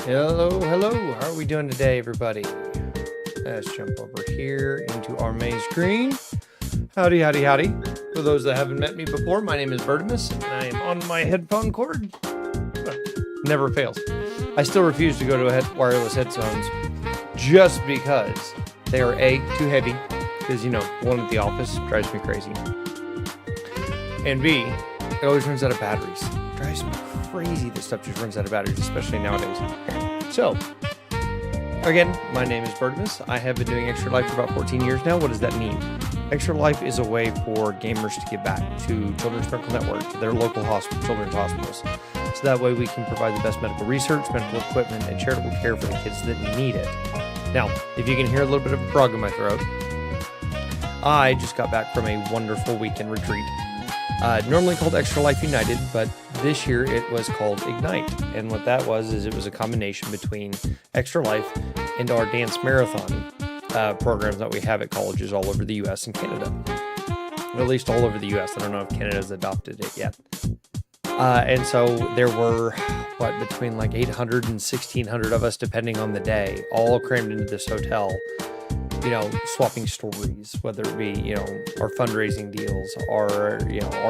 Hello, hello. How are we doing today, everybody? Let's jump over here into our main screen. Howdy, howdy, howdy. For those that haven't met me before, my name is Bertimus, and I am on my headphone cord. Never fails. I still refuse to go to wireless headphones just because they are A, too heavy, because, one at the office drives me crazy. And B, it always runs out of batteries. It drives me crazy this stuff just runs out of batteries, especially nowadays. So, again, my name is Bertimus. I have been doing Extra Life for about 14 years now. What does that mean? Extra Life is a way for gamers to give back to Children's Medical Network, to their local children's hospitals. So that way we can provide the best medical research, medical equipment, and charitable care for the kids that need it. Now, if you can hear a little bit of a frog in my throat, I just got back from a wonderful weekend retreat. Normally called Extra Life United, but this year it was called Ignite. And what that was is it was a combination between Extra Life and our dance marathon programs that we have at colleges all over the U.S. and Canada. At least all over the U.S. I don't know if Canada's adopted it yet. And so there were, between like 800 and 1,600 of us, depending on the day, all crammed into this hotel, swapping stories, whether it be, our fundraising deals, our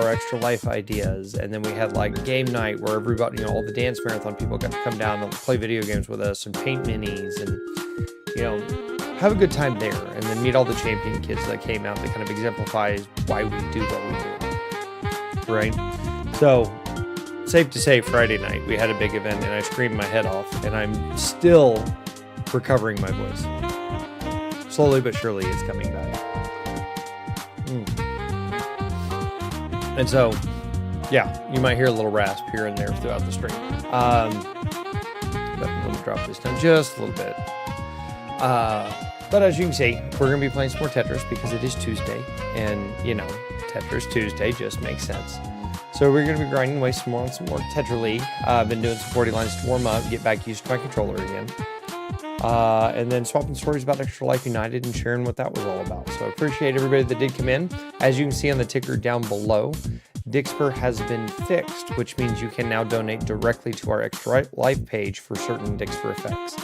Extra Life ideas. And then we had like game night where everybody, all the dance marathon people got to come down and play video games with us and paint minis and, have a good time there. And then meet all the champion kids that came out that kind of exemplifies why we do what we do. Right? So, safe to say, Friday night, we had a big event and I screamed my head off, and I'm still recovering my voice. Slowly but surely, it's coming back. And so, yeah, you might hear a little rasp here and there throughout the stream. But I'm going to drop this down just a little bit. But as you can see, we're going to be playing some more Tetris because it is Tuesday. And, Tetris Tuesday just makes sense. So we're going to be grinding away some more Tetris League. I've been doing some 40 lines to warm up, get back used to my controller again. And then swapping stories about Extra Life United and sharing what that was all about. So I appreciate everybody that did come in. As you can see on the ticker down below, Dixper has been fixed, which means you can now donate directly to our Extra Life page for certain Dixper effects.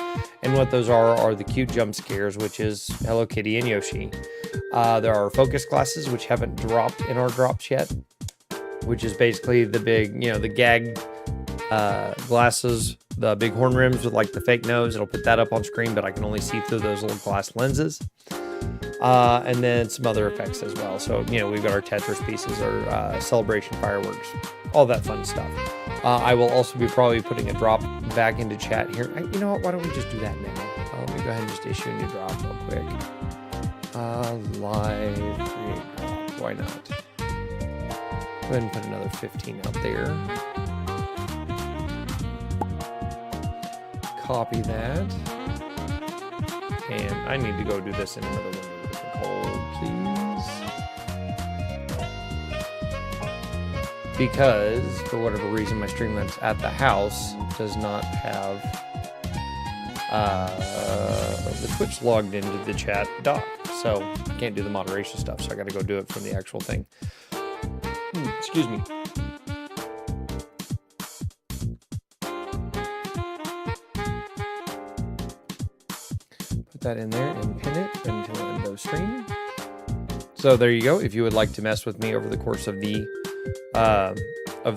And what those are the cute jump scares, which is Hello Kitty and Yoshi. There are focus glasses, which haven't dropped in our drops yet, which is basically the big, the gag glasses, the big horn rims with like the fake nose. It'll put that up on screen, but I can only see through those little glass lenses. And then some other effects as well. So, we've got our Tetris pieces, our celebration fireworks, all that fun stuff. I will also be probably putting a drop back into chat here. You know what? Why don't we just do that now? Let me go ahead and just issue a new drop real quick. Live create drop. Why not? Go ahead and put another 15 out there. Copy that. And I need to go do this in another window with Nicole, please. Because, for whatever reason, my Streamlabs at the house does not have the Twitch logged into the chat dock. So I can't do the moderation stuff, so I got to go do it from the actual thing. Excuse me. Put that in there and pin it into a window stream. So there you go. If you would like to mess with me over the course of the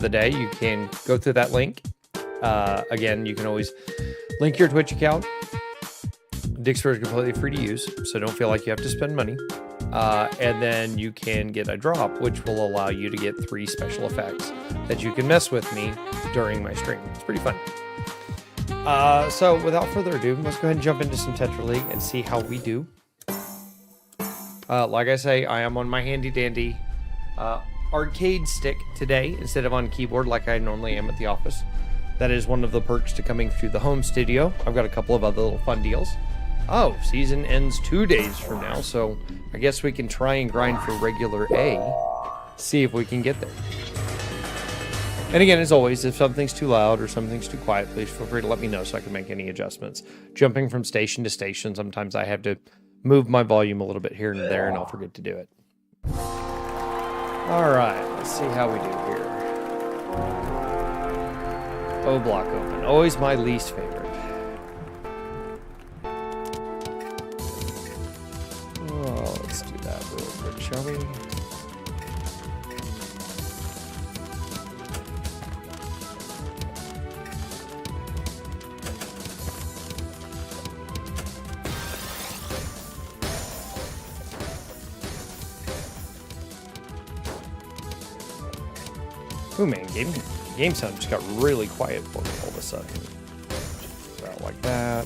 day, you can go through that link. Again, you can always link your Twitch account. Dixper is completely free to use, so don't feel like you have to spend money. And then you can get a drop, which will allow you to get 3 special effects that you can mess with me during my stream. It's pretty fun. So without further ado, let's go ahead and jump into some Tetra League and see how we do. Like I say, I am on my handy dandy arcade stick today instead of on keyboard like I normally am at the office. That is one of the perks to coming to the home studio. I've got a couple of other little fun deals. Oh, season ends 2 days from now, so I guess we can try and grind for regular A. See if we can get there. And again, as always, if something's too loud or something's too quiet, please feel free to let me know so I can make any adjustments. Jumping from station to station, sometimes I have to move my volume a little bit here and there, and I'll forget to do it. All right, let's see how we do here. O block open. Always my least favorite. real quick, shall we? Ooh, man, game sound just got really quiet for me all of a sudden. About like that.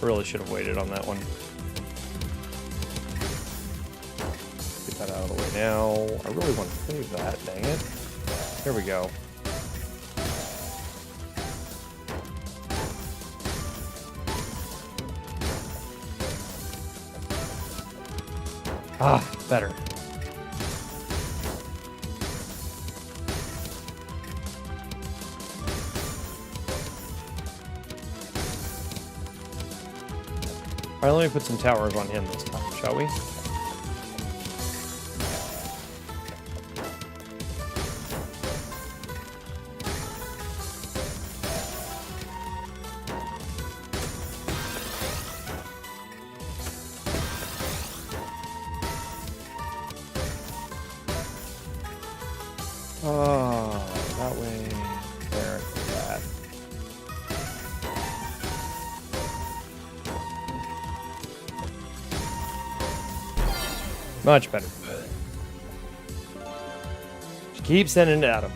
Really should have waited on that one. Get that out of the way now. I really want to save that, dang it. There we go. Ah, better. All right, let me put some towers on him this time, shall we? Oh, that way. There, that. Much better. Just keep sending it at him.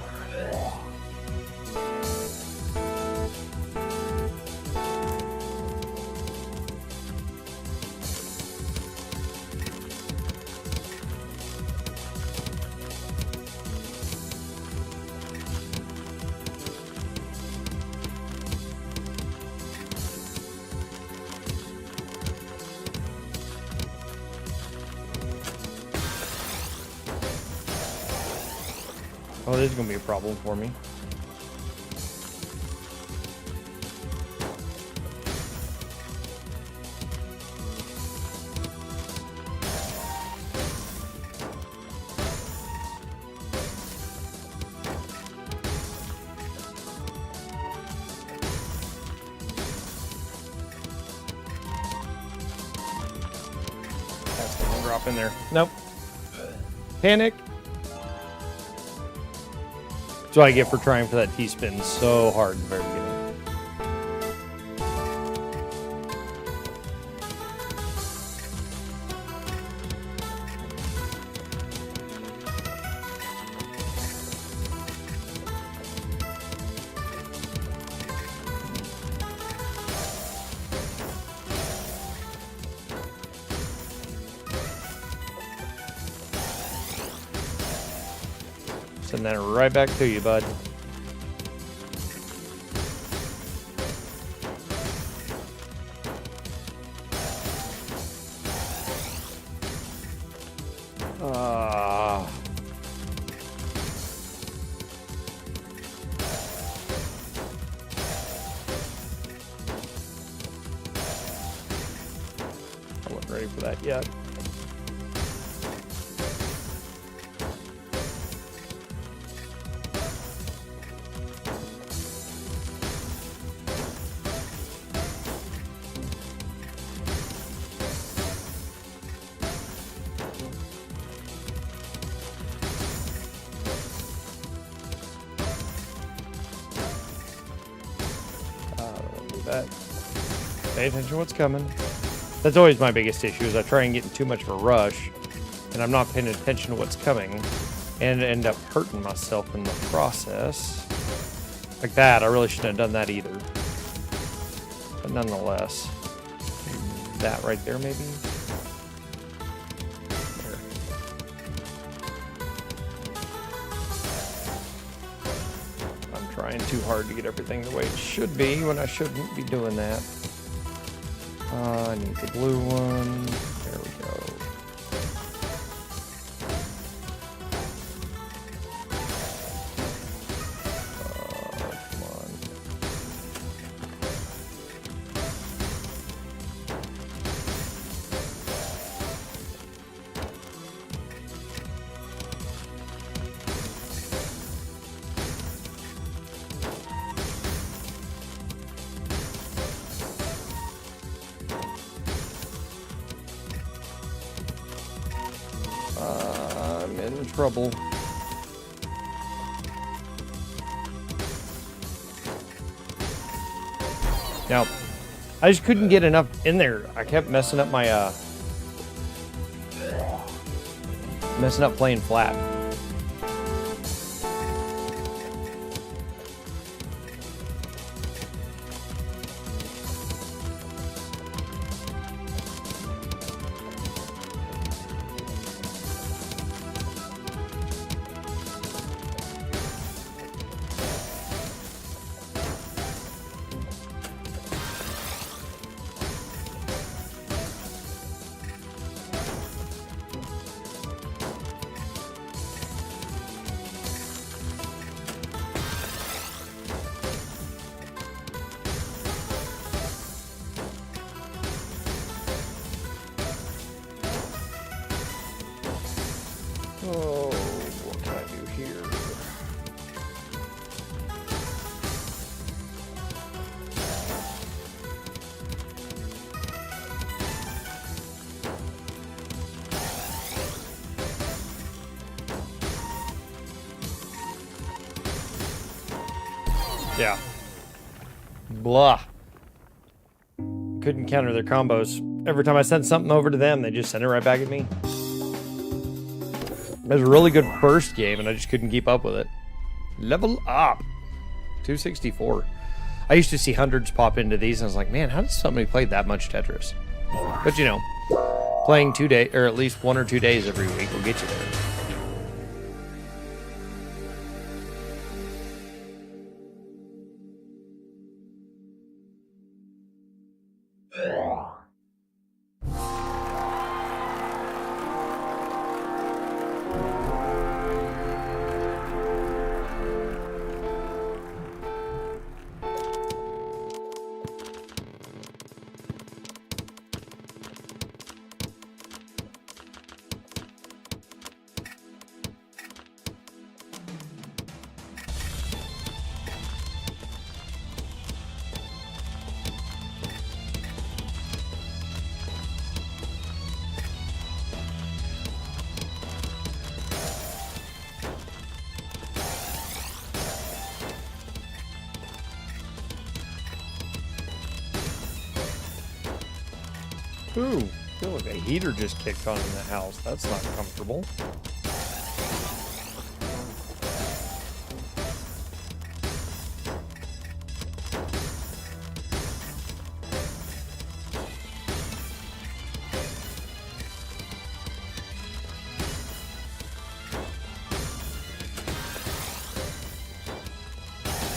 Oh, this is going to be a problem for me. That's going to drop in there. Nope. Panic. That's what I get for trying for that T-spin so hard in the very beginning. Send that right back to you, bud. I wasn't ready for that yet. That. Pay attention to what's coming. That's always my biggest issue, is I try and get in too much of a rush, and I'm not paying attention to what's coming, and end up hurting myself in the process. Like that, I really shouldn't have done that either. But nonetheless, that right there maybe? There. I'm trying too hard to get everything the way it should be when I shouldn't be doing that. I need the blue one. There we go. Come on. trouble. Now, I just couldn't get enough in there. I kept messing up my, playing flat. Oh, what can I do here? Yeah. Blah. Couldn't counter their combos. Every time I sent something over to them, they just sent it right back at me. It was a really good first game, and I just couldn't keep up with it. Level up. 264. I used to see hundreds pop into these, and I was like, man, how does somebody play that much Tetris? But, you know, playing 2 days, or at least 1 or 2 days every week will get you there. Ooh, I feel like a heater just kicked on in the house. That's not comfortable.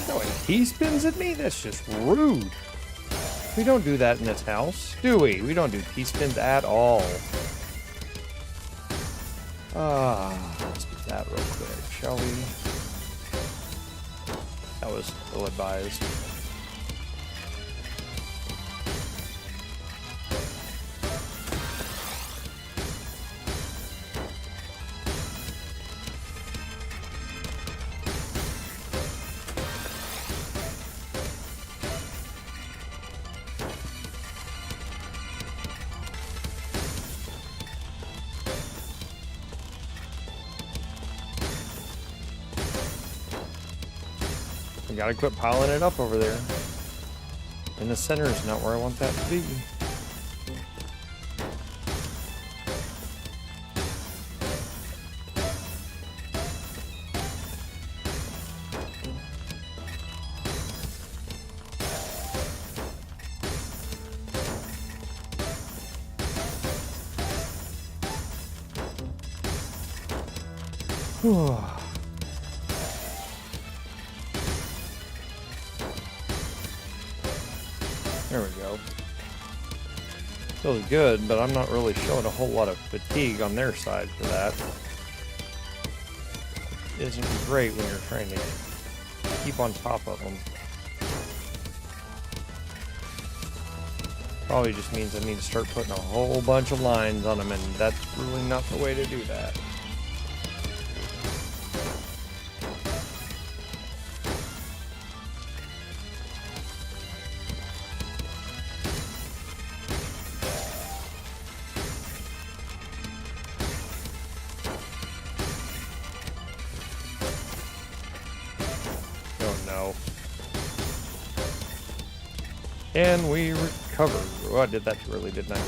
No, he spins at me? That's just rude. We don't do that in this house, do we? We don't do T-spins at all. Let's do that real quick, shall we? That was ill-advised. I gotta quit piling it up over there. And the center is not where I want that to be. Whew. There we go. Feels good, but I'm not really showing a whole lot of fatigue on their side for that. It isn't great when you're trying to keep on top of them. Probably just means I need to start putting a whole bunch of lines on them, and that's really not the way to do that. And we recover. Oh, I did that too early, didn't I?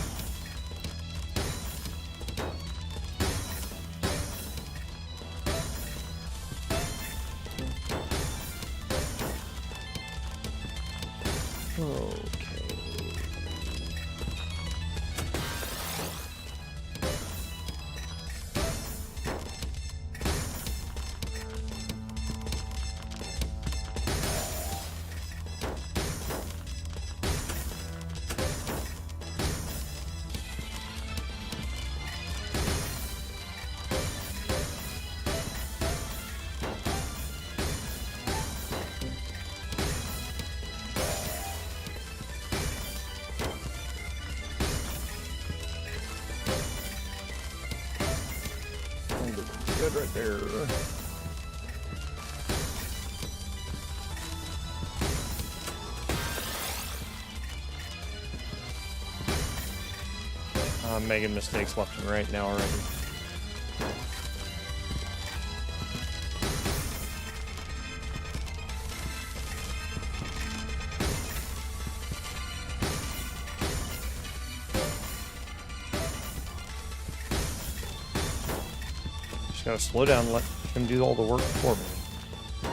Good right there. I'm making mistakes left and right now already. Just gotta slow down and let him do all the work for me.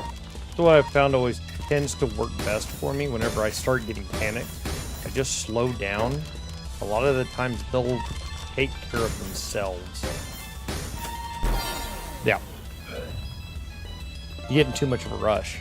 So what I've found always tends to work best for me whenever I start getting panicked. I just slow down. A lot of the times they'll take care of themselves. Yeah. You're getting too much of a rush.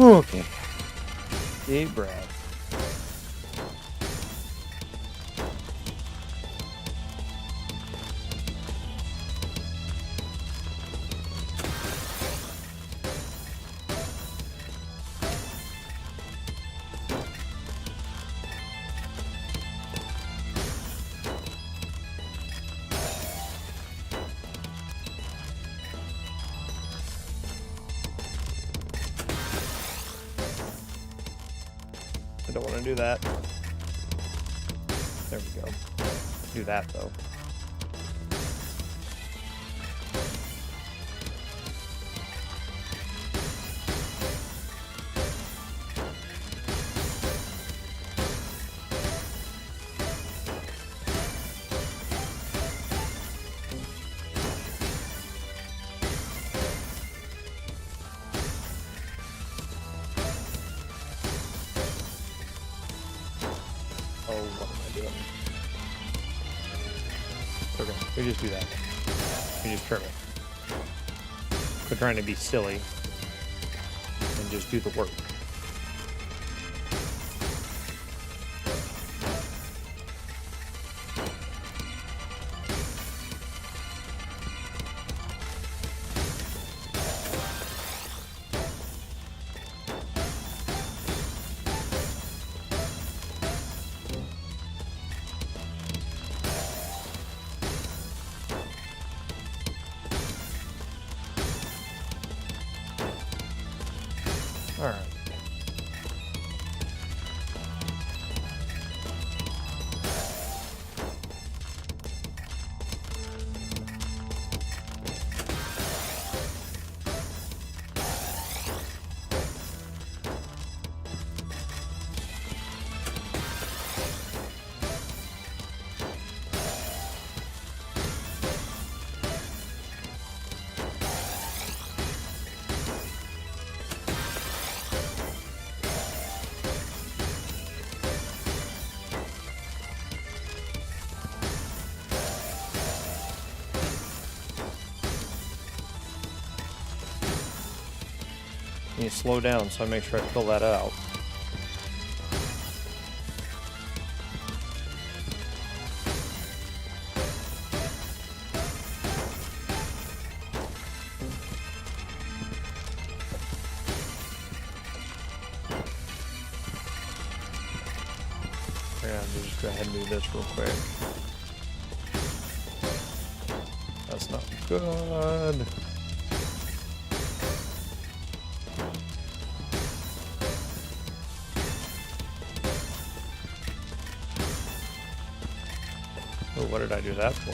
Okay. Deep breath. I don't want to do that. There we go. Do that though. Oh, what am I doing? Okay, we just do that. We just trim it. Quit trying to be silly and just do the work. All right. me slow down, so I make sure I fill that out. Yeah, just go ahead and do this real quick. That's not good. Oh, what did I do that for?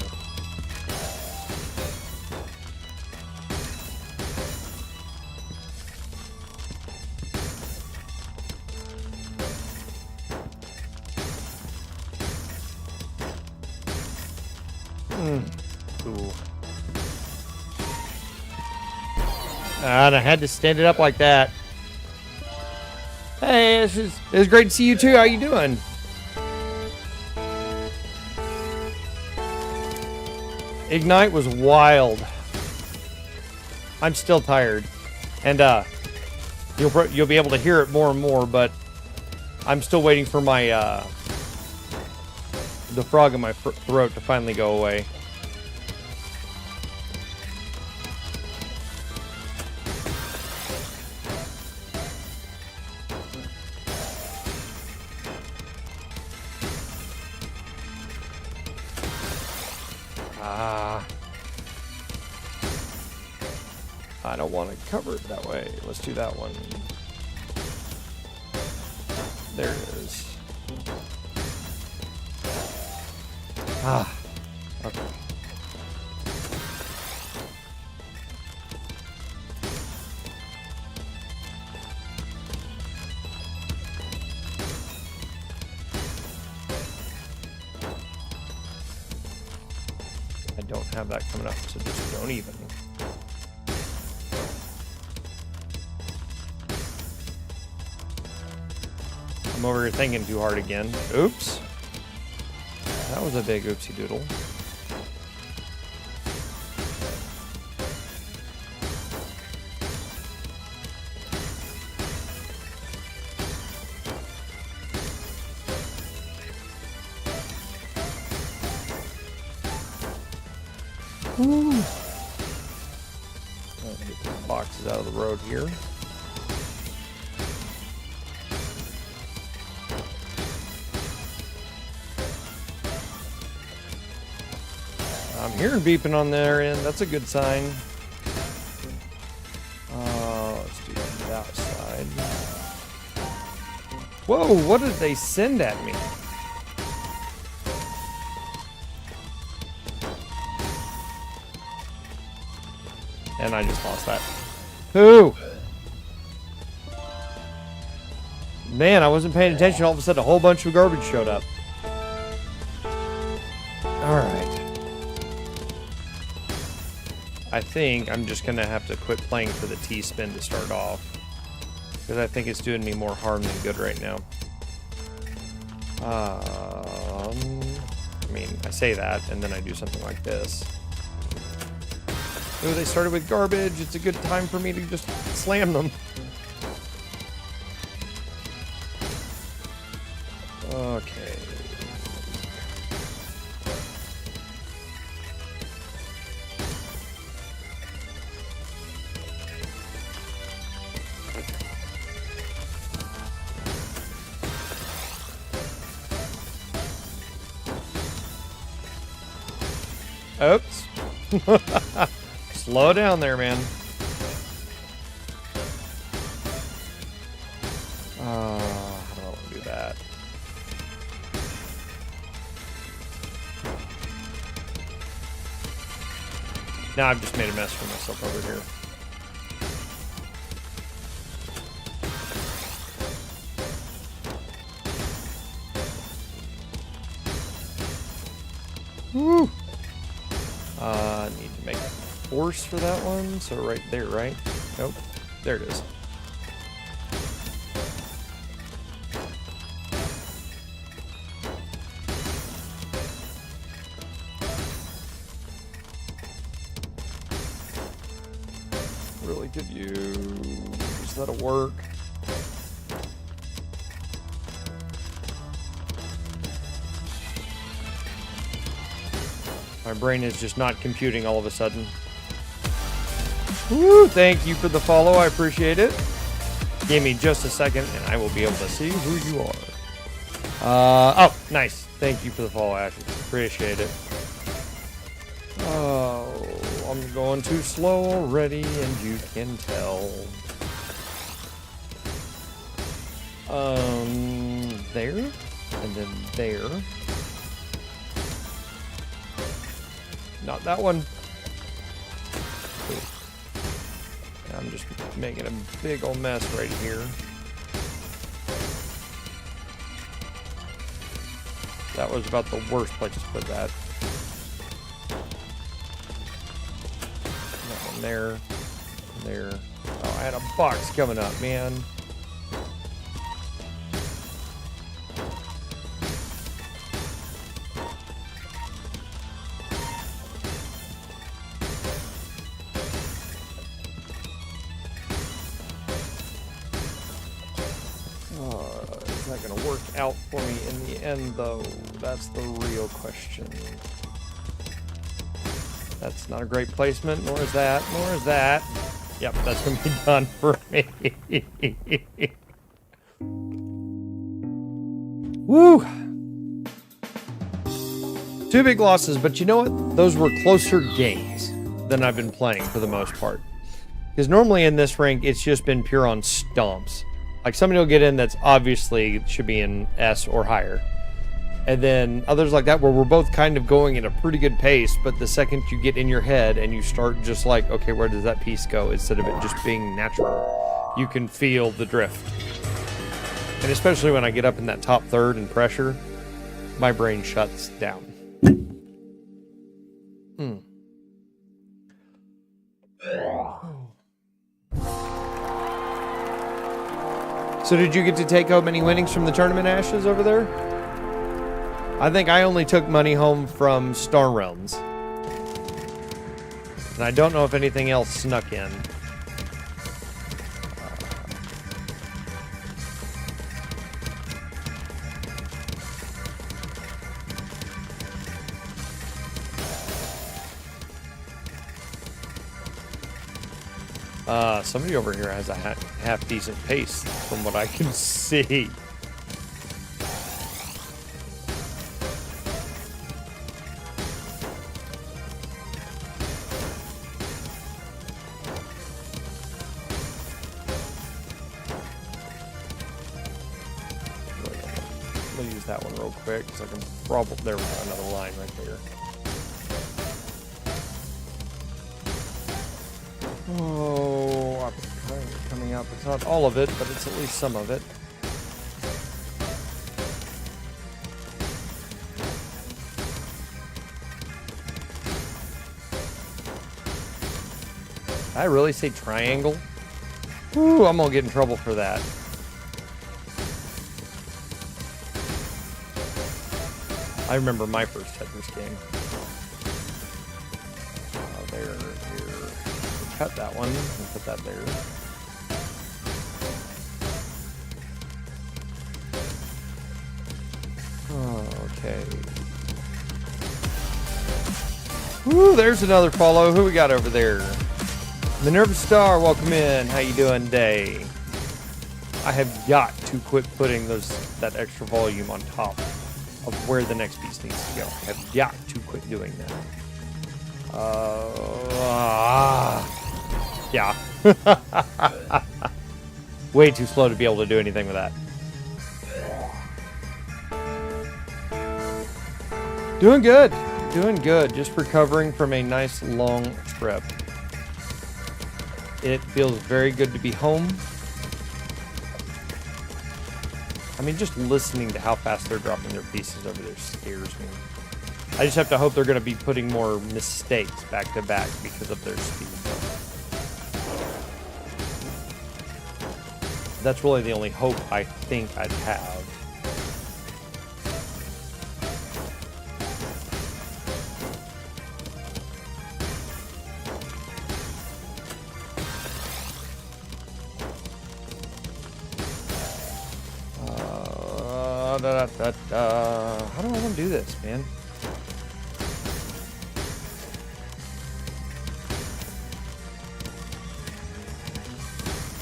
Ooh. And I had to stand it up like that. Hey, it's great to see you too. How you doing? Ignite was wild. I'm still tired, and you'll be able to hear it more and more. But I'm still waiting for my the frog in my throat to finally go away. I don't want to cover it that way. Let's do that one. There it is. Okay. I don't have that coming up, so just don't even. I'm over here thinking too hard again. Oops. That was a big oopsie doodle. Woo. I'll get the boxes out of the road here. I'm hearing beeping on their end. That's a good sign. Let's do that side. Whoa, what did they send at me? And I just lost that. Ooh! Man, I wasn't paying attention. All of a sudden, a whole bunch of garbage showed up. Alright. I think I'm just going to have to quit playing for the T-spin to start off. Because I think it's doing me more harm than good right now. I mean, I say that, and then I do something like this. Oh, they started with garbage. It's a good time for me to just slam them. Okay. Oops. Slow down there, man. How do I want to do that? Now I've just made a mess for myself over here. Woo! Need to make a force for that one. So right there, right? Nope. There it is. Really could use That'll work. My brain is just not computing all of a sudden. Woo, thank you for the follow. I appreciate it. Give me just a second and I will be able to see who you are. Oh, nice. Thank you for the follow, Ashes. Appreciate it. Oh, I'm going too slow already, and you can tell. There, and then there. Not that one. I'm just making a big old mess right here. That was about the worst place to put that. That one there. There. Oh, I had a box coming up, man. Is that going to work out for me in the end, though? That's the real question. That's not a great placement, nor is that, nor is that. Yep, that's going to be done for me. Woo! 2 big losses, but you know what? Those were closer games than I've been playing for the most part. Because normally in this rank, it's just been pure on stomps. Like, somebody will get in that's obviously should be in S or higher. And then others like that where we're both kind of going at a pretty good pace, but the second you get in your head and you start just like, okay, where does that piece go? Instead of it just being natural, you can feel the drift. And especially when I get up in that top third and pressure, my brain shuts down. So did you get to take home any winnings from the tournament, Ashes, over there? I think I only took money home from Star Realms. And I don't know if anything else snuck in. Somebody over here has a half decent pace from what I can see. Let me use that one real quick because I can probably, there we go, another line right there. Oh, I'm kind of coming out. It's not all of it, but it's at least some of it. Did I really say triangle? Ooh, I'm gonna get in trouble for that. I remember my first Tetris game. There. Cut that one and put that there. Okay. Woo, there's another follow. Who we got over there? Minerva Star, welcome in. How you doing today? I have got to quit putting that extra volume on top of where the next piece needs to go. I have got to quit doing that. Yeah. Way too slow to be able to do anything with that. Doing good. Doing good. Just recovering from a nice long trip. It feels very good to be home. I mean, just listening to how fast they're dropping their pieces over there scares me. I just have to hope they're going to be putting more mistakes back to back because of their speed. That's really the only hope I think I'd have. How do I want to do this, man?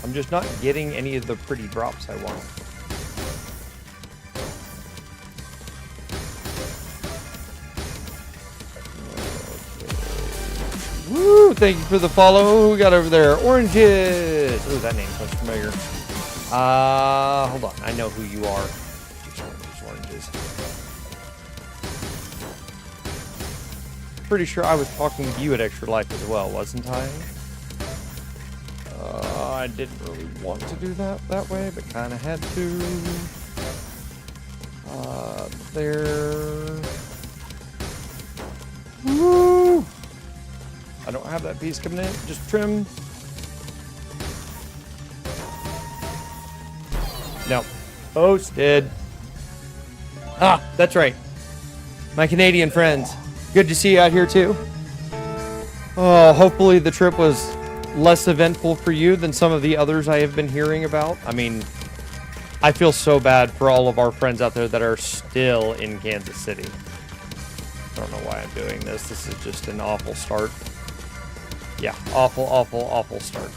I'm just not getting any of the pretty drops I want. Woo! Thank you for the follow. Who we got over there? Oranges. Oh, that name sounds familiar. Hold on. I know who you are. Oranges. Pretty sure I was talking to you at Extra Life as well, wasn't I? I didn't really want to do that way, but kind of had to. There. Woo! I don't have that piece coming in. Just trim. No. Posted. Ah, that's right. My Canadian friends. Good to see you out here too. Oh, hopefully the trip was less eventful for you than some of the others I have been hearing about. I mean, I feel so bad for all of our friends out there that are still in Kansas City. I don't know why I'm doing this. This is just an awful start. Yeah, awful, awful, awful start.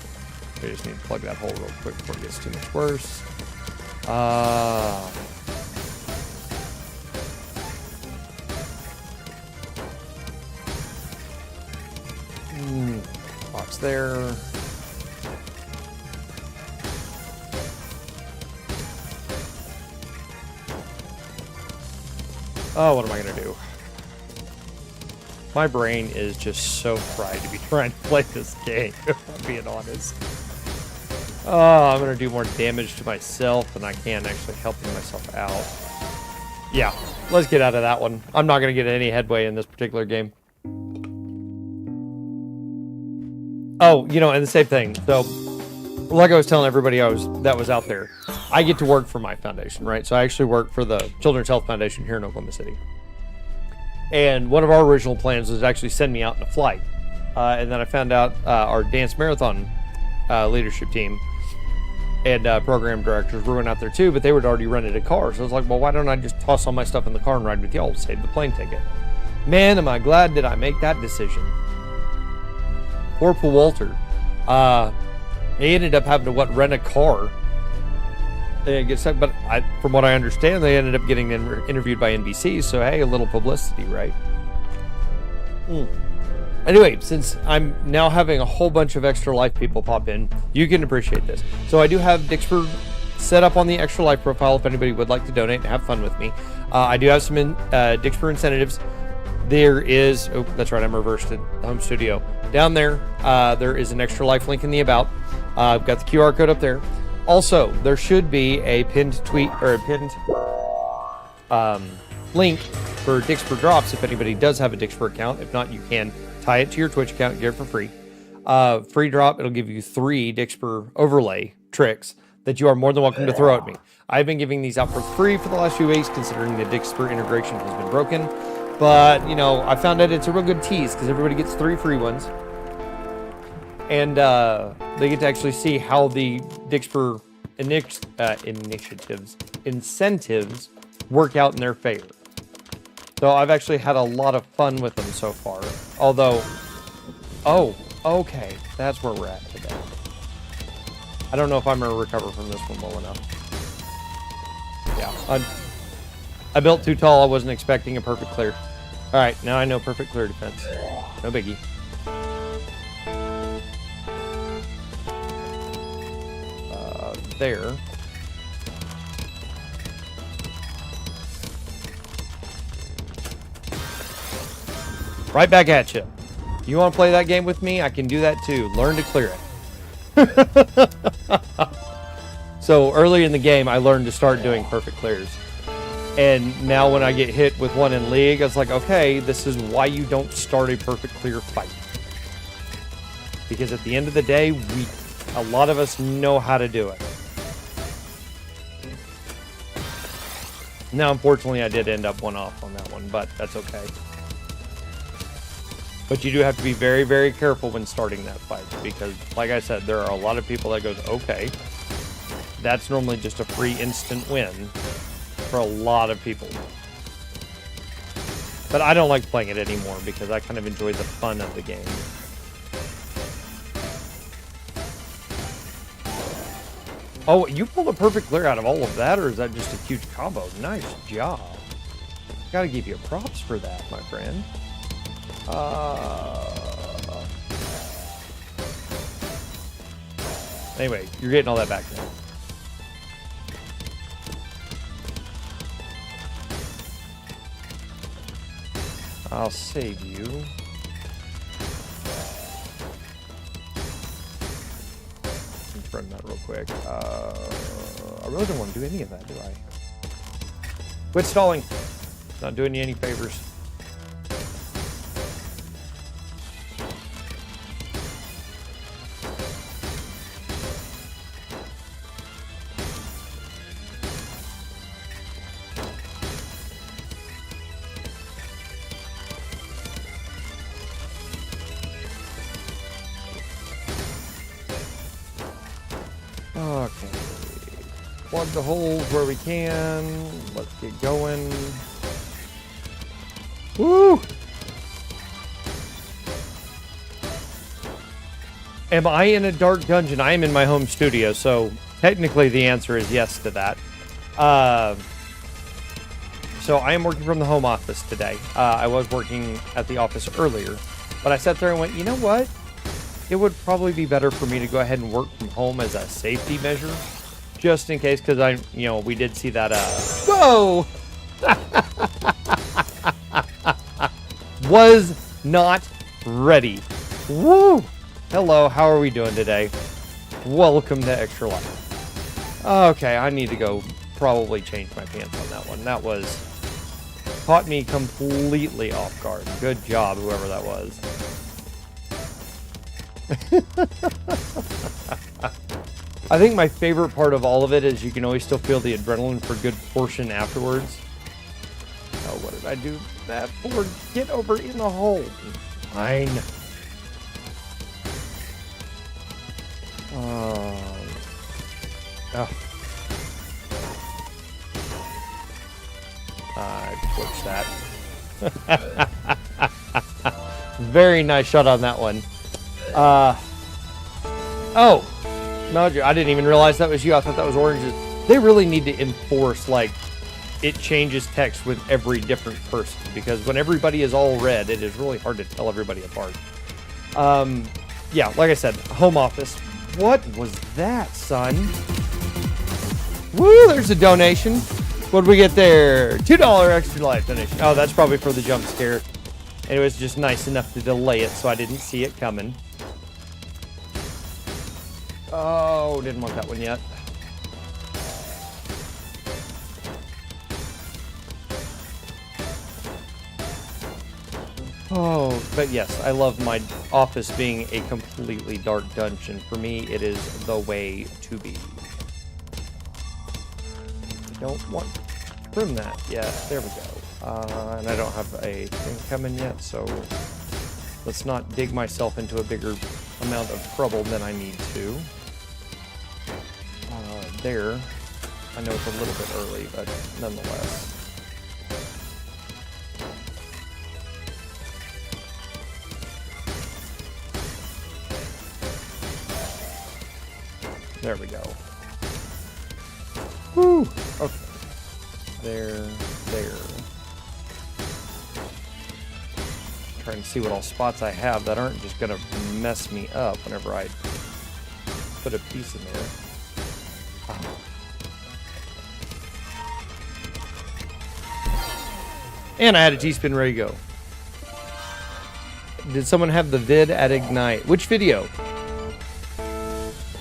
We just need to plug that hole real quick before it gets too much worse. Box there. Oh, what am I gonna do? My brain is just so fried to be trying to play this game, if I'm being honest. Oh, I'm gonna do more damage to myself than I can actually helping myself out. Yeah, let's get out of that one. I'm not gonna get any headway in this particular game. Oh, you know, and the same thing. So, like I was telling everybody that was out there, I get to work for my foundation, right? So I actually work for the Children's Health Foundation here in Oklahoma City. And one of our original plans was to actually send me out in a flight. And then I found out our dance marathon leadership team and program directors were going out there too, but they would already rented a car. So I was like, well, why don't I just toss all my stuff in the car and ride with y'all to save the plane ticket? Man, am I glad did I make that decision. Poor Paul Walter. He ended up having to, rent a car. But from what I understand, they ended up getting interviewed by NBC, so hey, a little publicity, right? Anyway, since I'm now having a whole bunch of Extra Life people pop in, you can appreciate this. So I do have Dixper set up on the Extra Life profile if anybody would like to donate and have fun with me. I do have some Dixper incentives. There is, oh, that's right, I'm reversed it, the home studio. Down there, there is an Extra Life link in the about. I've got the QR code up there. Also, there should be a pinned tweet or a pinned link for Dixper drops if anybody does have a Dixper account. If not, you can tie it to your Twitch account and get it for free. Free drop, it'll give you 3 Dixper overlay tricks that you are more than welcome to throw at me. I've been giving these out for free for the last few weeks, considering the Dixper integration has been broken. But, you know, I found out it's a real good tease because everybody gets 3 free ones. And they get to actually see how the Dixper incentives work out in their favor. So I've actually had a lot of fun with them so far. Although, oh, okay, that's where we're at today. I don't know if I'm going to recover from this one well enough. Yeah, I built too tall. I wasn't expecting a perfect clear. All right, now I know perfect clear defense. No biggie. There. Right back at you. You want to play that game with me? I can do that too. Learn to clear it. So early in the game, I learned to start doing perfect clears. And now when I get hit with one in League, I was like, okay, this is why you don't start a perfect clear fight. Because at the end of the day, a lot of us know how to do it. Now, unfortunately, I did end up one off on that one, but that's okay. But you do have to be very, very careful when starting that fight, because, like I said, there are a lot of people that goes, okay, that's normally just a free instant win. for a lot of people. But I don't like playing it anymore because I kind of enjoy the fun of the game. Oh, you pulled a perfect clear out of all of that, or is that just a huge combo? Nice job. Gotta give you props for that, my friend. Anyway, you're getting all that back now. I'll save you. Let's run that real quick. I really don't want to do any of that, do I? Quit stalling. Not doing you any favors. Okay. Plug the holes where we can. Let's get going. Woo! Am I in a dark dungeon? I am in my home studio, so technically the answer is yes to that. So I am working from the home office today. I was working at the office earlier, but I sat there and went, you know what? It would probably be better for me to go ahead and work from home as a safety measure, just in case, because we did see that, whoa! Was not ready. Woo! Hello, how are we doing today? Welcome to Extra Life. Okay, I need to go probably change my pants on that one. That was caught me completely off guard. Good job, whoever that was. I think my favorite part of all of it is you can always still feel the adrenaline for a good portion afterwards. Oh, what did I do that for? Get over in the hole. Fine. I twitched that. Very nice shot on that one. Oh, no, I didn't even realize that was you. I thought that was oranges. They really need to enforce, like, it changes text with every different person, because when everybody is all red, it is really hard to tell everybody apart. Yeah, like I said, home office. What was that, son? Woo, there's a donation. What did we get there? $2 Extra Life donation. Oh, that's probably for the jump scare. And it was just nice enough to delay it, so I didn't see it coming. Oh, didn't want that one yet. Oh, but yes, I love my office being a completely dark dungeon. For me, it is the way to be. I don't want to trim that yet. There we go. And I don't have a thing coming yet, so let's not dig myself into a bigger amount of trouble than I need to. There. I know it's a little bit early, but nonetheless. There we go. Woo! Okay. There. Trying to see what all spots I have that aren't just gonna mess me up whenever I put a piece in there. Oh. And I had a T-spin ready to go. Did someone have the vid at Ignite? Which video?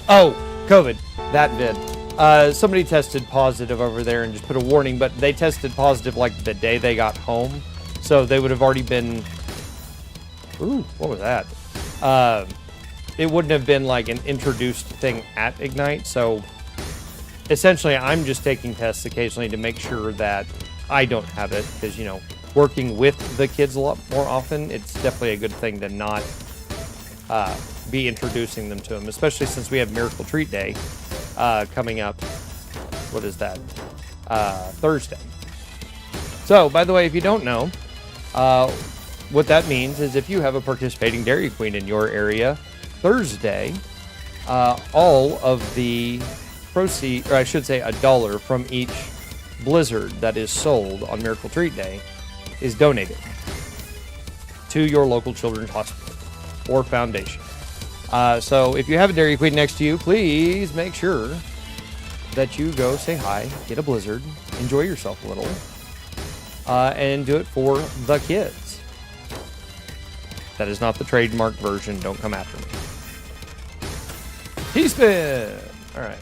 Oh, COVID. That vid. Somebody tested positive over there and just put a warning, but they tested positive like the day they got home. So they would have already been... Ooh, what was that? It wouldn't have been like an introduced thing at Ignite. So essentially, I'm just taking tests occasionally to make sure that I don't have it. Because, you know, working with the kids a lot more often, it's definitely a good thing to not be introducing them to them. Especially since we have Miracle Treat Day coming up what is that? Thursday. So, by the way, if you don't know, what that means is if you have a participating Dairy Queen in your area, Thursday, all of the proceeds, or I should say $1 from each blizzard that is sold on Miracle Treat Day is donated to your local children's hospital or foundation. So if you have a Dairy Queen next to you, please make sure that you go say hi, get a blizzard, enjoy yourself a little, and do it for the kids. That is not the trademark version. Don't come after me. T-spin! All right.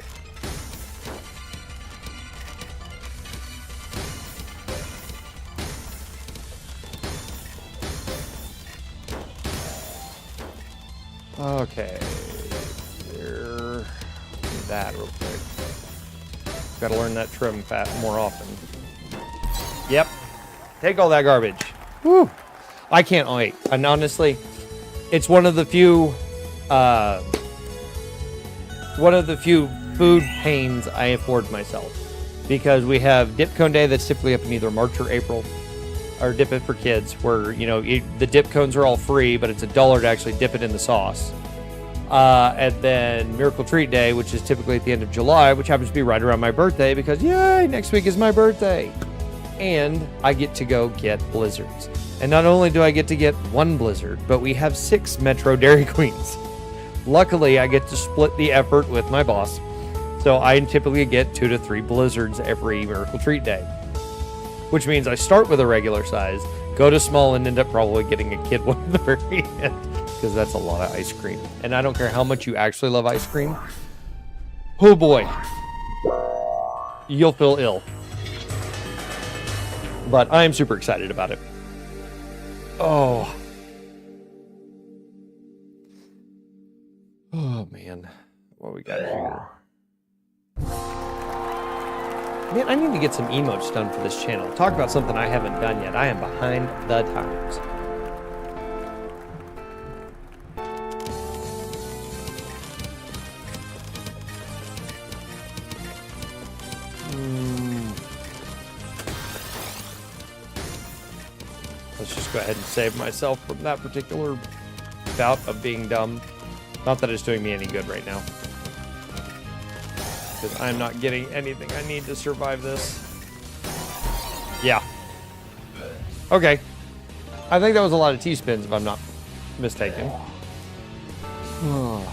Okay. There. Do that real quick. Gotta learn that trim fat more often. Yep. Take all that garbage. Woo! I can't wait. And honestly, it's one of the few food pains I afford myself. Because we have Dip Cone Day that's typically up in either March or April. Or Dip It for Kids, where, you know, the dip cones are all free, but it's $1 to actually dip it in the sauce. And then Miracle Treat Day, which is typically at the end of July, which happens to be right around my birthday, because, yay, next week is my birthday. And I get to go get blizzards. And not only do I get to get one blizzard, but we have 6 Metro Dairy Queens. Luckily, I get to split the effort with my boss. So I typically get 2 to 3 blizzards every Miracle Treat Day. Which means I start with a regular size, go to small, and end up probably getting a kid one at the very end. Because that's a lot of ice cream. And I don't care how much you actually love ice cream. Oh boy. You'll feel ill. But I am super excited about it. Oh. Oh, man. What we got here? Man, I need to get some emotes done for this channel. Talk about something I haven't done yet. I am behind the times. Let's just go ahead and save myself from that particular bout of being dumb. Not that it's doing me any good right now. Because I'm not getting anything I need to survive this. Yeah. Okay. I think that was a lot of T-spins, if I'm not mistaken. I'll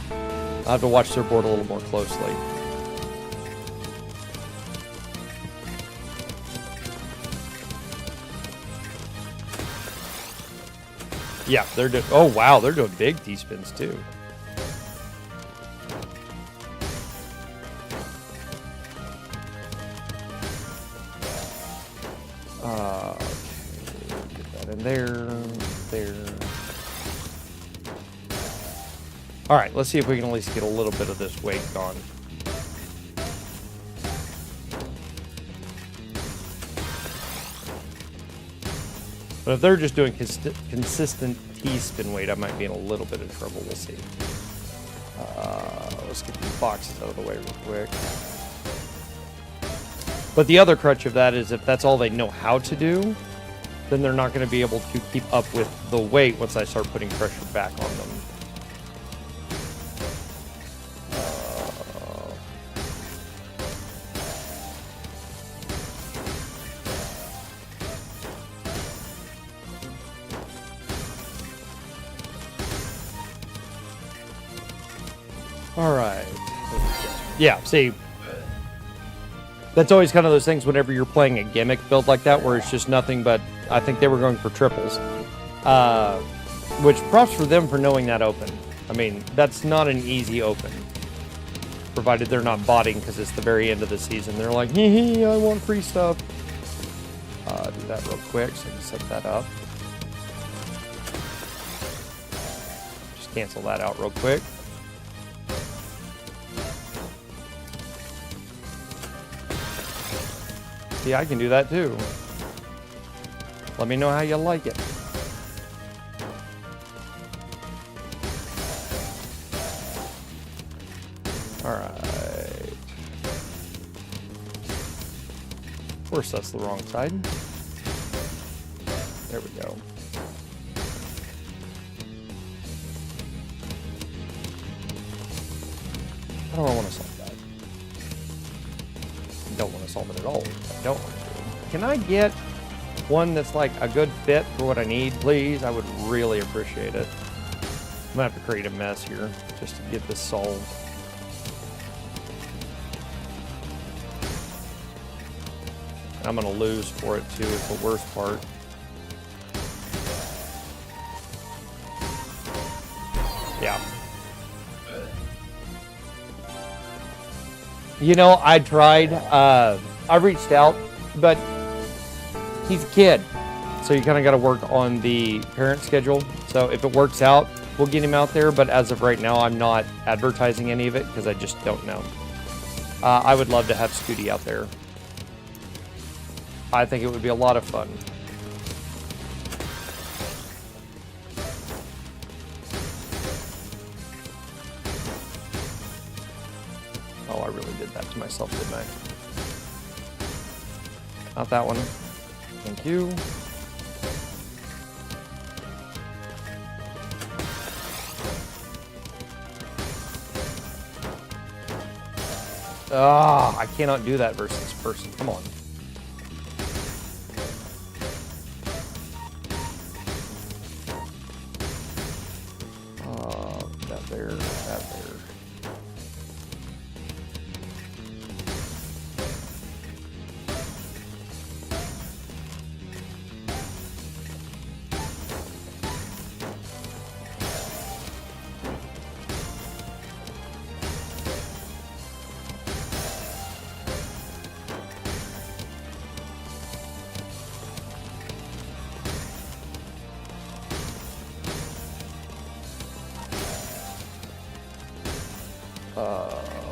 have to watch their board a little more closely. Yeah, they're doing... Oh, wow, they're doing big T-spins, too. Okay, get that in there. All right, let's see if we can at least get a little bit of this weight gone. But if they're just doing consistent T-spin weight, I might be in a little bit of trouble. We'll see. Let's get these boxes out of the way real quick. But the other crutch of that is if that's all they know how to do, then they're not going to be able to keep up with the weight once I start putting pressure back on them. All right. Yeah, see, that's always kind of those things whenever you're playing a gimmick build like that where it's just nothing but, I think they were going for triples. Which props for them for knowing that open. I mean, that's not an easy open. Provided they're not botting because it's the very end of the season. They're like, hee, I want free stuff. Do that real quick so I can set that up. Just cancel that out real quick. See, I can do that too. Let me know how you like it. All right. Of course, that's the wrong side. There we go. How do I want to solve that? I don't want to solve it at all. I don't want to. Can I get one that's like a good fit for what I need, please? I would really appreciate it. I'm gonna have to create a mess here just to get this solved. I'm gonna lose for it too, it's the worst part. Yeah. You know, I tried, I reached out, but he's a kid. So you kind of got to work on the parent schedule. So if it works out, we'll get him out there. But as of right now, I'm not advertising any of it because I just don't know. I would love to have Scooty out there. I think it would be a lot of fun. Oh, I really did that to myself, didn't I? Not that one. Thank you. Ah, I cannot do that versus this person. Come on. That there, that there.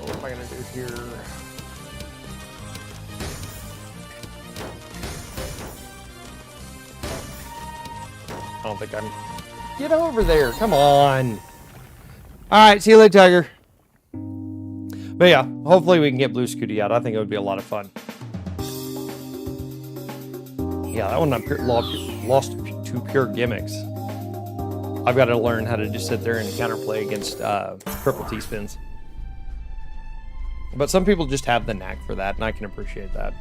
What am I gonna do here? I don't think I'm... Get over there, come on! Alright, see you later, Tiger. But yeah, hopefully we can get Blue Scooty out. I think it would be a lot of fun. Yeah, that one I'm lost to pure gimmicks. I've got to learn how to just sit there and counterplay against triple T-spins. But some people just have the knack for that, and I can appreciate that.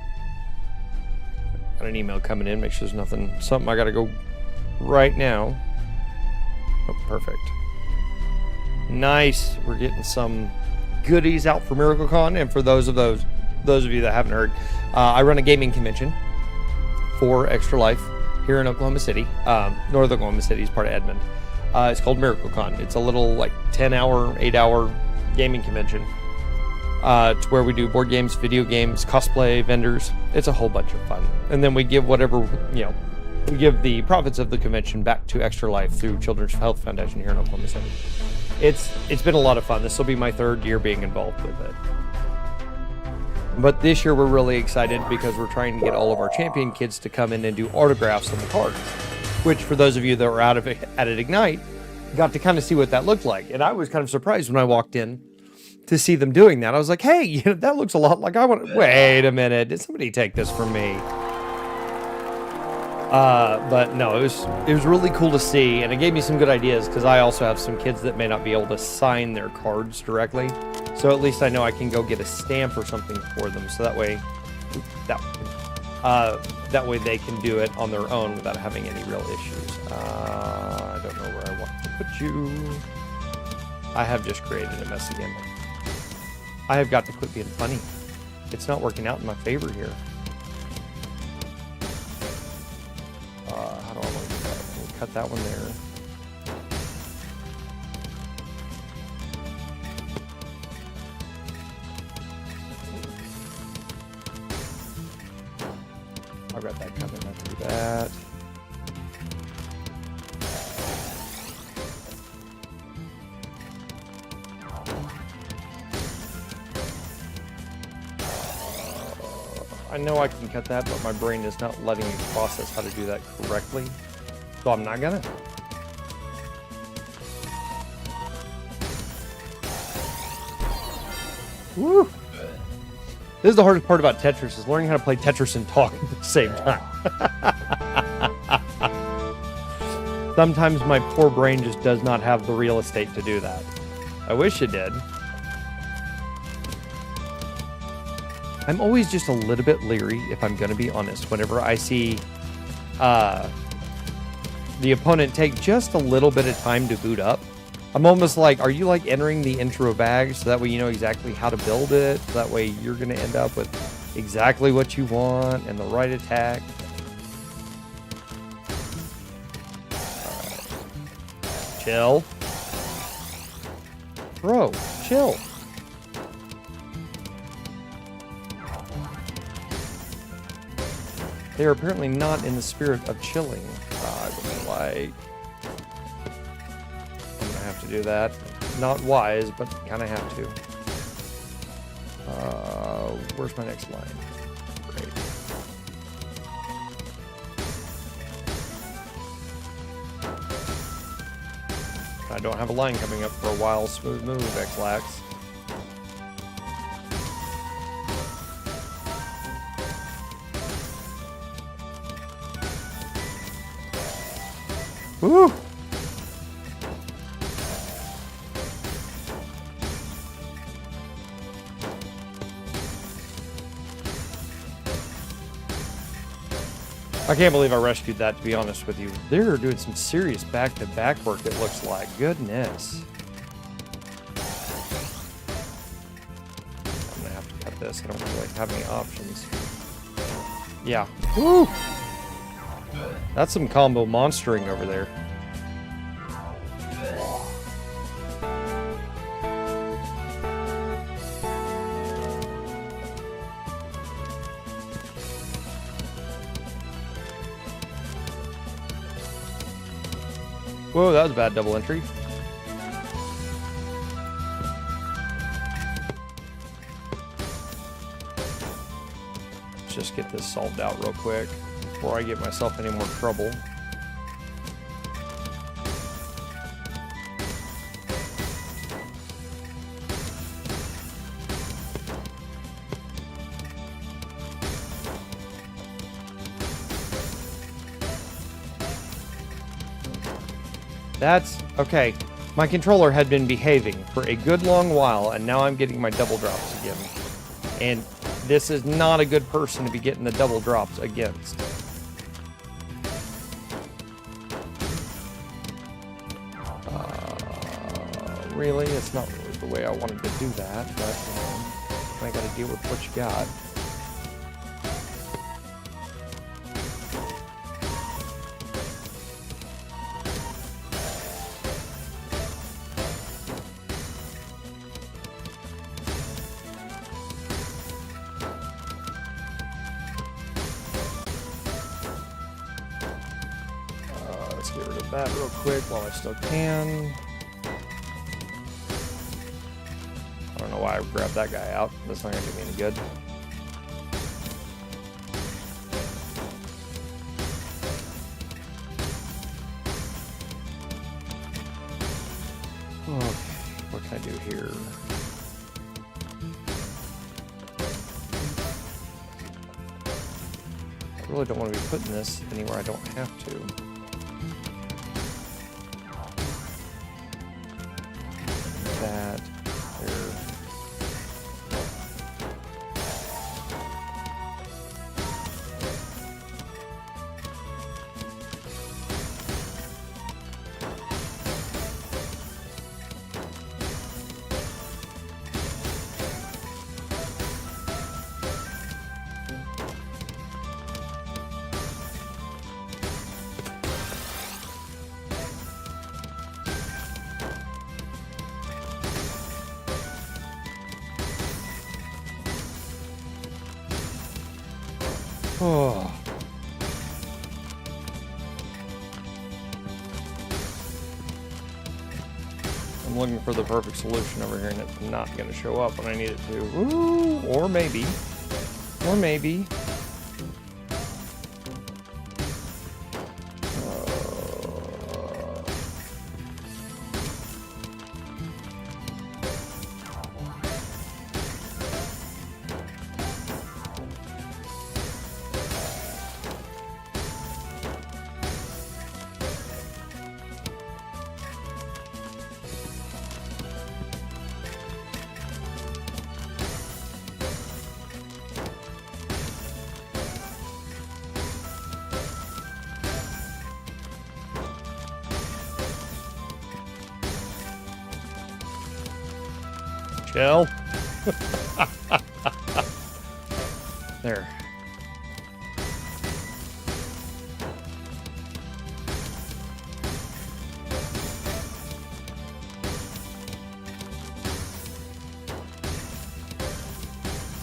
Got an email coming in, make sure there's nothing, something I gotta go right now. Oh, perfect. Nice, we're getting some goodies out for MiracleCon, and for those of you that haven't heard, I run a gaming convention for Extra Life here in Oklahoma City. North Oklahoma City is part of Edmond. It's called MiracleCon. It's a little like 10-hour, 8-hour gaming convention. It's where we do board games, video games, cosplay, vendors. It's a whole bunch of fun. And then we give whatever, we give the profits of the convention back to Extra Life through Children's Health Foundation here in Oklahoma City. It's been a lot of fun. This will be my 3rd year being involved with it. But this year we're really excited because we're trying to get all of our champion kids to come in and do autographs on the cards. Which, for those of you that were at Ignite, got to kind of see what that looked like. And I was kind of surprised when I walked in to see them doing that. I was like, hey, that looks a lot like I want. Wait a minute, did somebody take this from me? But no, it was really cool to see, and it gave me some good ideas because I also have some kids that may not be able to sign their cards directly. So at least I know I can go get a stamp or something for them. So that way they can do it on their own without having any real issues. I don't know where I want to put you. I have just created a mess again. I have got to quit being funny. It's not working out in my favor here. How do I want to do that? Can we cut that one there? I've got that coming. I can do that. I know I can cut that, but my brain is not letting me process how to do that correctly. So I'm not gonna. Woo! This is the hardest part about Tetris, is learning how to play Tetris and talk at the same time. Sometimes my poor brain just does not have the real estate to do that. I wish it did. I'm always just a little bit leery, if I'm going to be honest, whenever I see the opponent take just a little bit of time to boot up. I'm almost like, are you like entering the intro bag so that way you know exactly how to build it? So that way you're going to end up with exactly what you want and the right attack. Chill. Bro, chill. They are apparently not in the spirit of chilling. I would like... I'm gonna have to do that. Not wise, but kind of have to. Where's my next line? Great. I don't have a line coming up for a while. Smooth move, X-Lax. Woo! I can't believe I rescued that, to be honest with you. They're doing some serious back-to-back work, it looks like. Goodness. I'm gonna have to cut this. I don't really have any options. Yeah. Woo! That's some combo monstering over there. Whoa, that was a bad double entry. Let's just get this solved out real quick before I get myself any more trouble. That's okay. My controller had been behaving for a good long while, and now I'm getting my double drops again. And this is not a good person to be getting the double drops against. Really? It's not really the way I wanted to do that, but you know, I gotta deal with what you got. Let's get rid of that real quick while I still can. I don't know why I grabbed that guy out. That's not going to do me any good. Oh, what can I do here? I really don't want to be putting this anywhere I don't have to. That, there. Oh. I'm looking for the perfect solution over here, and it's not going to show up when I need it to. Ooh, or maybe. Or maybe. Chill. There.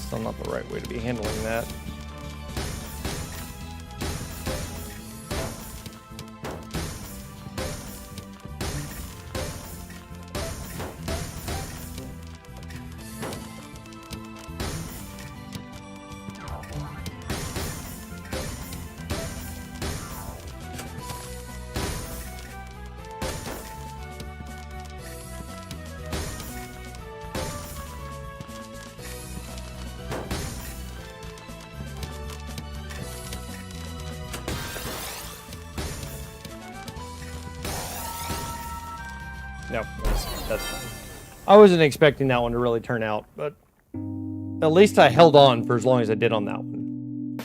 Still not the right way to be handling that. No, that's fine. I wasn't expecting that one to really turn out, but at least I held on for as long as I did on that one.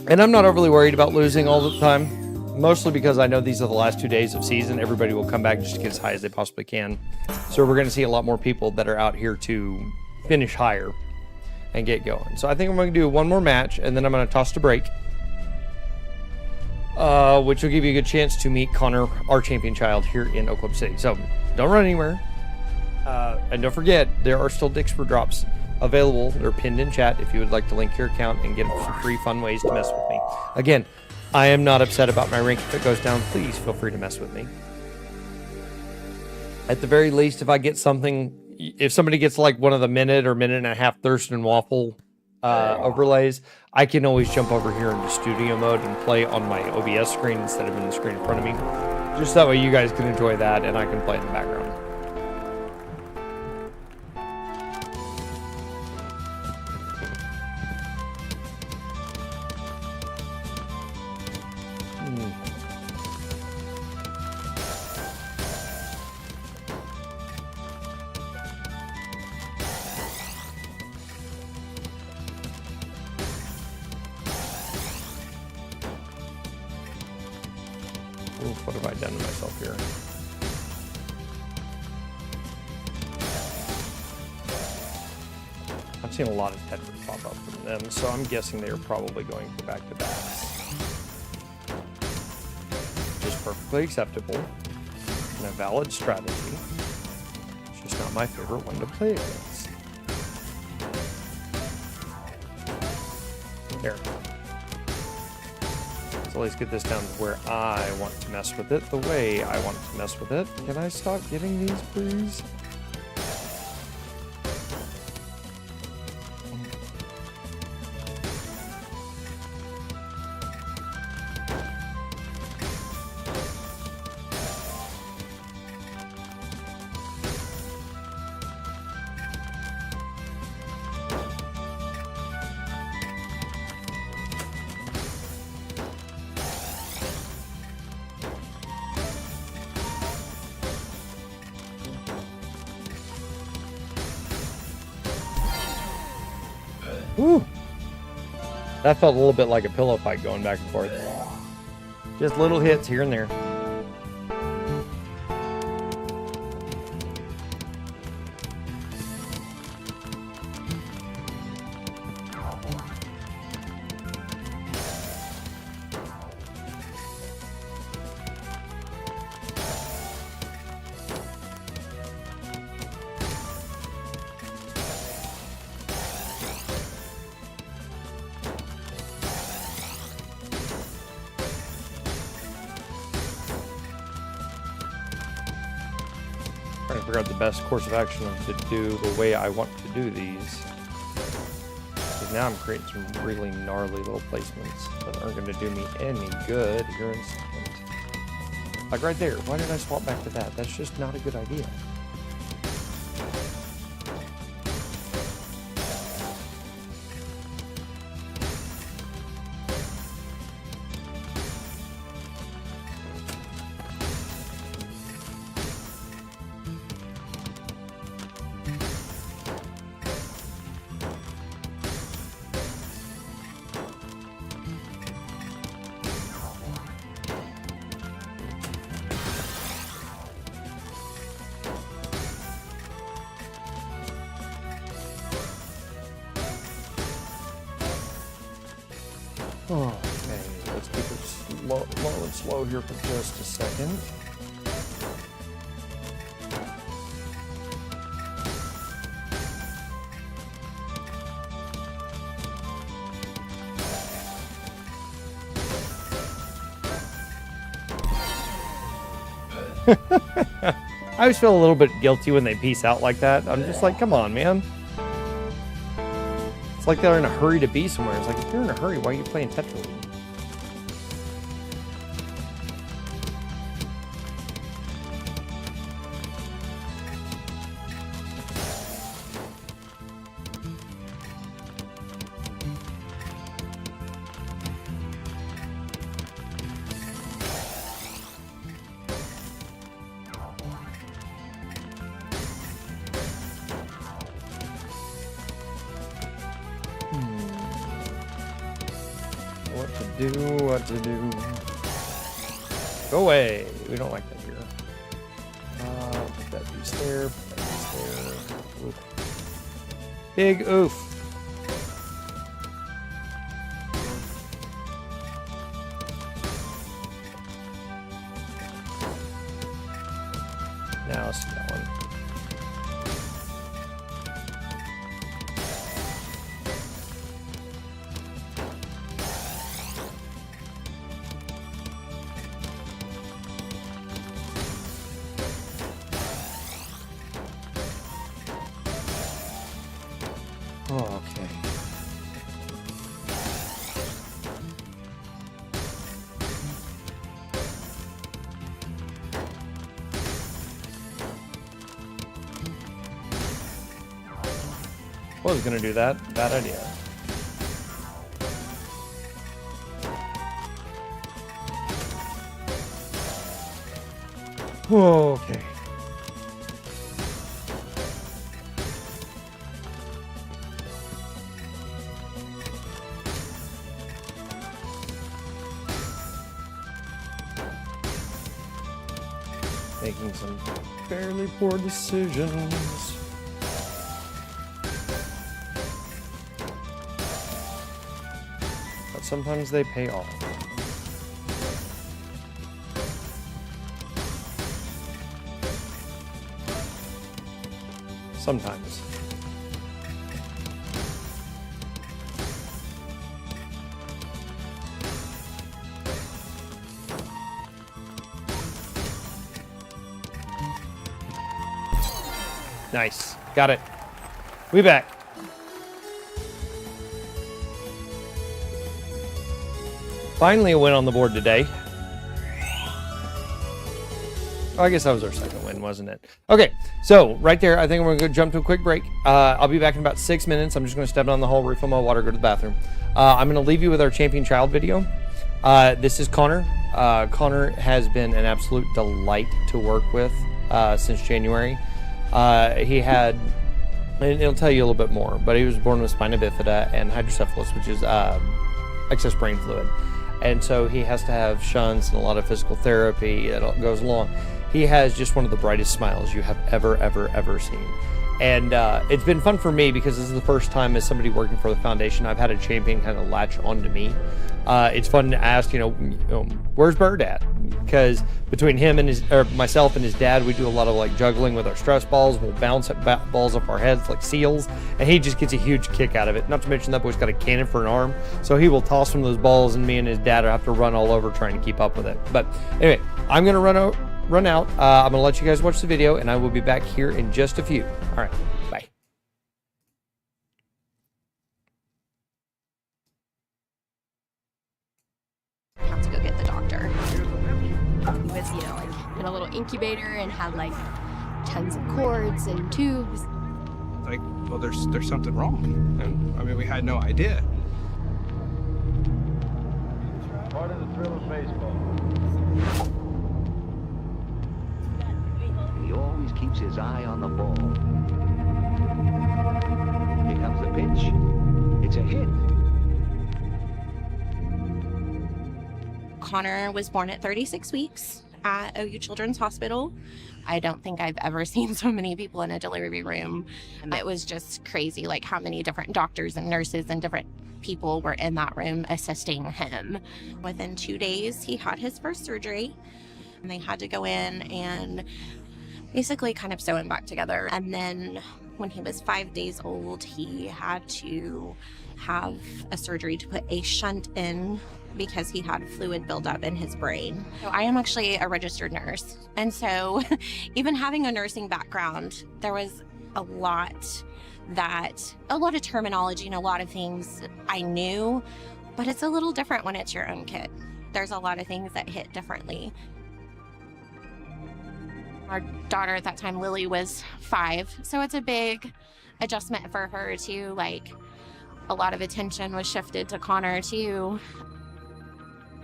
And I'm not overly worried about losing all the time, mostly because I know these are the last 2 days of season. Everybody will come back just to get as high as they possibly can. So we're going to see a lot more people that are out here to finish higher and get going. So I think I'm going to do one more match, and then I'm going to toss to break. Which will give you a good chance to meet Connor, our champion child, here in Oklahoma City. So don't run anywhere. And don't forget, there are still Dixper drops available. They're pinned in chat if you would like to link your account and get some free fun ways to mess with me. Again, I am not upset about my rank if it goes down. Please feel free to mess with me. At the very least, if I get something, if somebody gets like one of the minute or minute and a half thirst and waffle overlays, I can always jump over here into studio mode and play on my OBS screen instead of in the screen in front of me. Just that way you guys can enjoy that and I can play in the background. Oof, what have I done to myself here? I've seen a lot of Tetris pop up from them, so I'm guessing they're probably going for back-to-backs. Just perfectly acceptable and a valid strategy. It's just not my favorite one to play against. There. So let's get this down to where I want to mess with it, the way I want to mess with it. Can I stop getting these, please? Woo! That felt a little bit like a pillow fight going back and forth. Just little hits here and there. Trying to figure out the best course of action to do the way I want to do these. Because now I'm creating some really gnarly little placements that aren't going to do me any good here in a second. Like right there, why did I swap back to that? That's just not a good idea. Okay, let's keep it low and slow here for just a second. I always feel a little bit guilty when they peace out like that. I'm just like, come on, man. It's like they're in a hurry to be somewhere. It's like, if you're in a hurry, why are you playing Tetrio? What to do. Go away. We don't like that here. Put that piece there. Put that piece there. Oof. Big oof. Now let's do that one. Oh, okay. I was gonna do that. Bad idea. Oh, okay. Making some fairly poor decisions. But sometimes they pay off. Sometimes. Nice. Got it. We back. Finally a win on the board today. Oh, I guess that was our second win, wasn't it? Okay, so right there, I think we're going to jump to a quick break. I'll be back in about 6 minutes. I'm just going to step down the hall, refill my water, go to the bathroom. I'm going to leave you with our champion child video. This is Connor. Connor has been an absolute delight to work with since January. He had, and it'll tell you a little bit more, but he was born with spina bifida and hydrocephalus, which is excess brain fluid. And so he has to have shunts and a lot of physical therapy that goes along. He has just one of the brightest smiles you have ever seen. And it's been fun for me because this is the first time as somebody working for the foundation, I've had a champion kind of latch onto me. It's fun to ask, where's Bird at? Because between him and myself and his dad, we do a lot of like juggling with our stress balls. We'll bounce balls off our heads like seals, and he just gets a huge kick out of it. Not to mention that boy's got a cannon for an arm, so he will toss some of those balls, and me and his dad will have to run all over trying to keep up with it. But anyway, I'm gonna run out. I'm gonna let you guys watch the video, and I will be back here in just a few. All right, bye. Have to go get the doctor. He was, like in a little incubator and had like tons of cords and tubes. Like, well, there's something wrong, and I mean, we had no idea. Part of the thrill of baseball. He always keeps his eye on the ball. Here comes the pitch. It's a hit. Connor was born at 36 weeks. at OU Children's Hospital. I don't think I've ever seen so many people in a delivery room. It was just crazy, like how many different doctors and nurses and different people were in that room assisting him. Within 2 days, he had his first surgery. And they had to go in and basically kind of sew him back together. And then when he was 5 days old, he had to have a surgery to put a shunt in because he had fluid buildup in his brain. So I am actually a registered nurse. And so even having a nursing background, there was a lot of terminology and a lot of things I knew, but it's a little different when it's your own kid. There's a lot of things that hit differently. Our daughter at that time, Lily, was 5, so it's a big adjustment for her too. Like, a lot of attention was shifted to Connor too.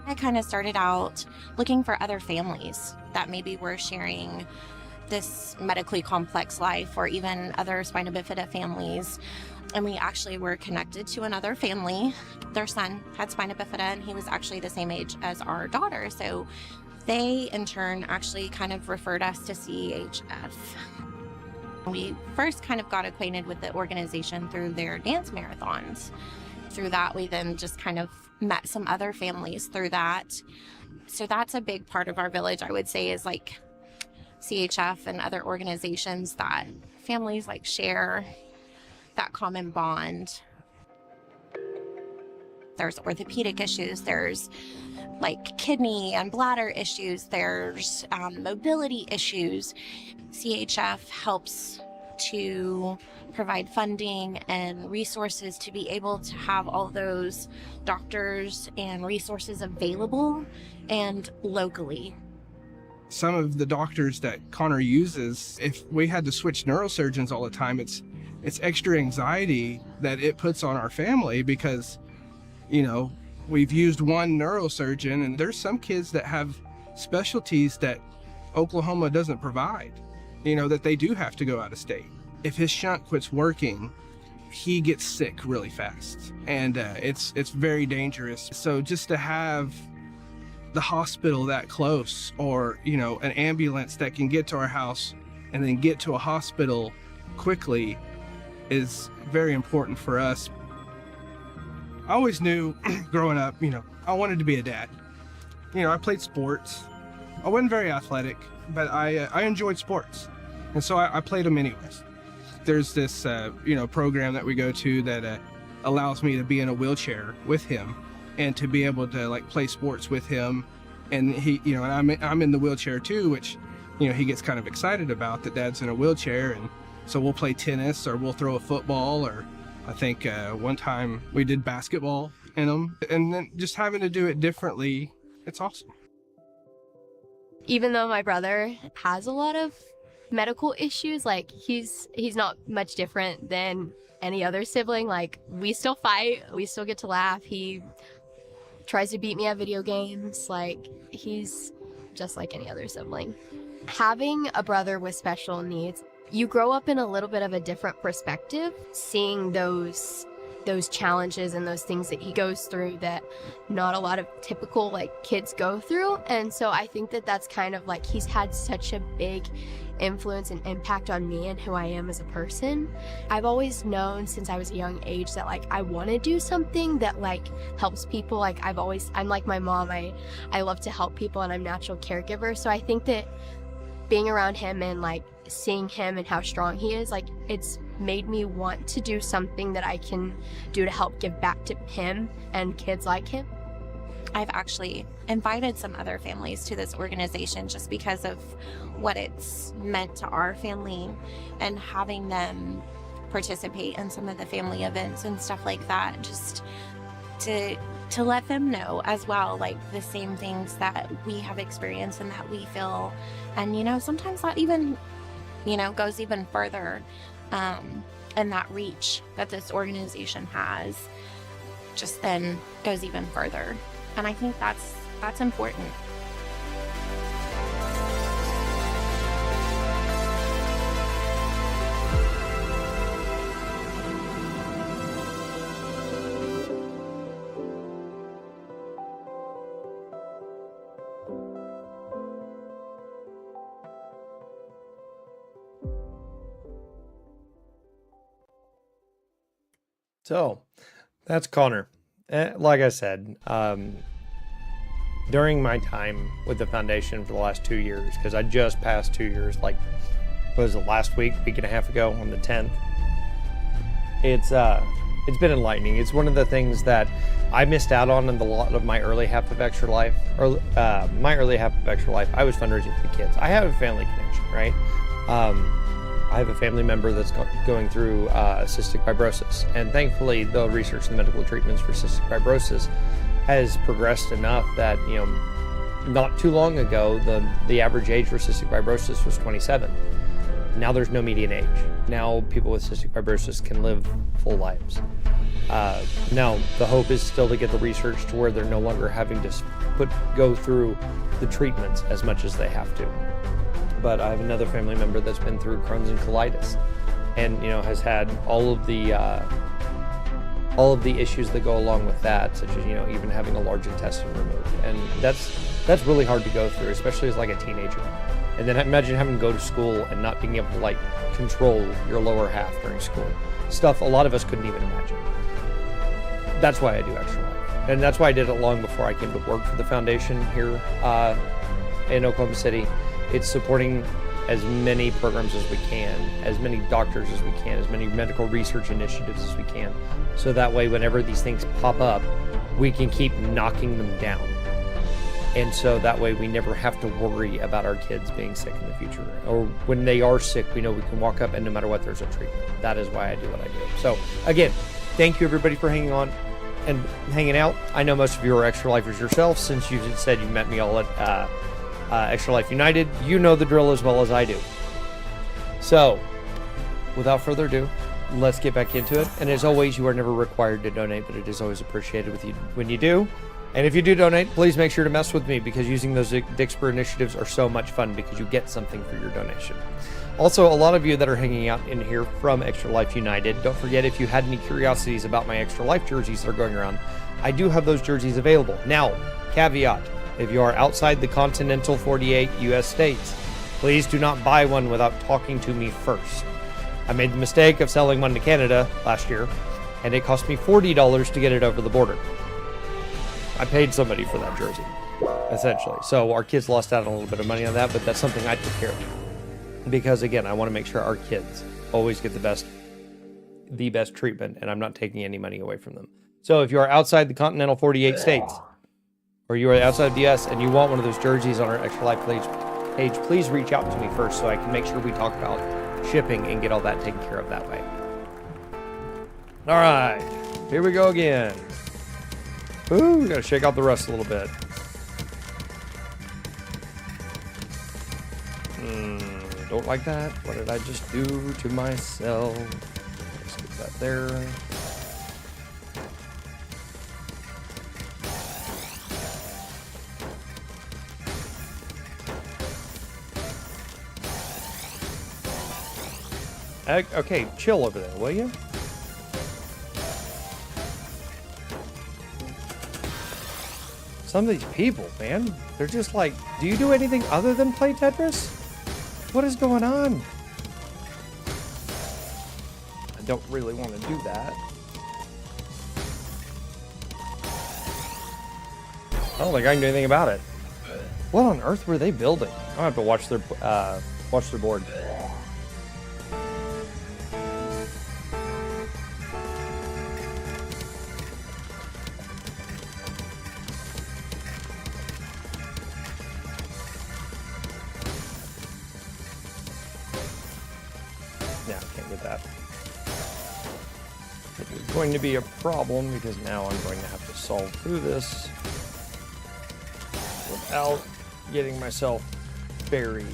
I kind of started out looking for other families that maybe were sharing this medically complex life, or even other spina bifida families. And we actually were connected to another family. Their son had spina bifida, and he was actually the same age as our daughter. So they, in turn, actually kind of referred us to CHF. We first kind of got acquainted with the organization through their dance marathons. Through that, we then just kind of met some other families through that. So that's a big part of our village, I would say, is like CHF and other organizations that families like share that common bond. There's orthopedic issues, there's like kidney and bladder issues, there's mobility issues. CHF helps to provide funding and resources to be able to have all those doctors and resources available and locally. Some of the doctors that Connor uses, if we had to switch neurosurgeons all the time, it's extra anxiety that it puts on our family because, you know, we've used one neurosurgeon, and there's some kids that have specialties that Oklahoma doesn't provide, you know, that they do have to go out of state. If his shunt quits working, he gets sick really fast, and it's very dangerous. So just to have the hospital that close, or, you know, an ambulance that can get to our house and then get to a hospital quickly is very important for us. I always knew growing up, you know, I wanted to be a dad. You know, I played sports. I wasn't very athletic, but I enjoyed sports. And so I played them anyways. There's this, program that we go to that allows me to be in a wheelchair with him and to be able to like play sports with him. And he, you know, and I'm in the wheelchair too, which, you know, he gets kind of excited about that dad's in a wheelchair. And so we'll play tennis, or we'll throw a football, or I think one time we did basketball in them. And then just having to do it differently, it's awesome. Even though my brother has a lot of medical issues, like he's not much different than any other sibling. Like, we still fight, we still get to laugh. He tries to beat me at video games. Like, he's just like any other sibling. Having a brother with special needs, you grow up in a little bit of a different perspective, seeing those challenges and those things that he goes through that not a lot of typical like kids go through. And so I think that that's kind of like, he's had such a big influence and impact on me and who I am as a person. I've always known since I was a young age that like I want to do something that like helps people. Like I'm like my mom, I love to help people, and I'm a natural caregiver. So I think that being around him and like seeing him and how strong he is, like it's made me want to do something that I can do to help give back to him and kids like him. I've actually invited some other families to this organization just because of what it's meant to our family, and having them participate in some of the family events and stuff like that, just to let them know as well, like the same things that we have experienced and that we feel. And, you know, sometimes that even, you know, goes even further, and that reach that this organization has just then goes even further. And I think that's important. So that's Connor. Like I said, during my time with the foundation for the last 2 years, because I just passed 2 years, like, what was it, last week and a half ago on the 10th. It's been enlightening. It's one of the things that I missed out on in the lot of my early half of extra life. Or my early half of extra life, I was fundraising for the kids. I have a family connection, right? I have a family member that's going through cystic fibrosis, and thankfully the research and the medical treatments for cystic fibrosis has progressed enough that, you know, not too long ago the average age for cystic fibrosis was 27. Now there's no median age. Now people with cystic fibrosis can live full lives. Now the hope is still to get the research to where they're no longer having to go through the treatments as much as they have to. But I have another family member that's been through Crohn's and colitis, and, you know, has had all of the issues that go along with that, such as, you know, even having a large intestine removed, and that's really hard to go through, especially as like a teenager. And then imagine having to go to school and not being able to, like, control your lower half during school. Stuff a lot of us couldn't even imagine. That's why I do Extra Life, and that's why I did it long before I came to work for the foundation here in Oklahoma City. It's supporting as many programs as we can, as many doctors as we can, as many medical research initiatives as we can, so that way whenever these things pop up, we can keep knocking them down. And so that way we never have to worry about our kids being sick in the future. Or when they are sick, we know we can walk up and no matter what, there's a treatment. That is why I do what I do. So again, thank you everybody for hanging on and hanging out. I know most of you are Extra Lifers yourself, since you said you met me all at Extra Life United. You know the drill as well as I do. So without further ado, let's get back into it. And as always, you are never required to donate, but it is always appreciated with you when you do. And if you do donate, please make sure to mess with me, because using those Dixper initiatives are so much fun because you get something for your donation. Also, a lot of you that are hanging out in here from Extra Life United, don't forget, if you had any curiosities about my Extra Life jerseys that are going around, I do have those jerseys available. Now, caveat, if you are outside the continental 48 US states, please do not buy one without talking to me first. I made the mistake of selling one to Canada last year, and it cost me $40 to get it over the border. I paid somebody for that jersey, essentially. So our kids lost out on a little bit of money on that, but that's something I took care of. Because again, I want to make sure our kids always get the best treatment, and I'm not taking any money away from them. So if you are outside the continental 48 states, or you are outside the US and you want one of those jerseys on our Extra Life page, please reach out to me first so I can make sure we talk about shipping and get all that taken care of that way. All right, here we go again. Ooh, we gotta shake out the rust a little bit. Don't like that. What did I just do to myself? Let's get that there. Okay, chill over there, will you? Some of these people, man, they're just like, do you do anything other than play Tetris? What is going on? I don't really want to do that. I don't think I can do anything about it. What on earth were they building? I'll have to watch their board. Yeah, I can't get that. It's going to be a problem because now I'm going to have to solve through this without getting myself buried.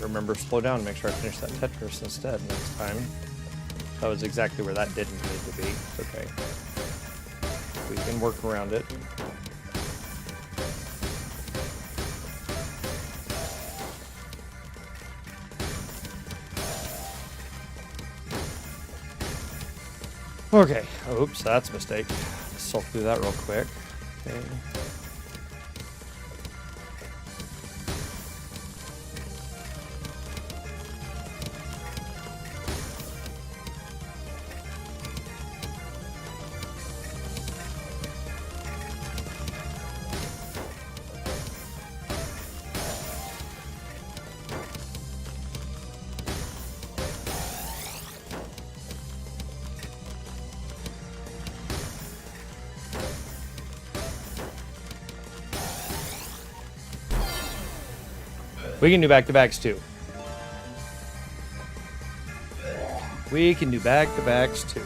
Remember, slow down and make sure I finish that Tetris instead next time. That was exactly where that didn't need to be. It's okay. We can work around it. Okay. Oops, that's a mistake. Let's solve through that real quick. Okay. We can do back-to-backs too. We can do back-to-backs too.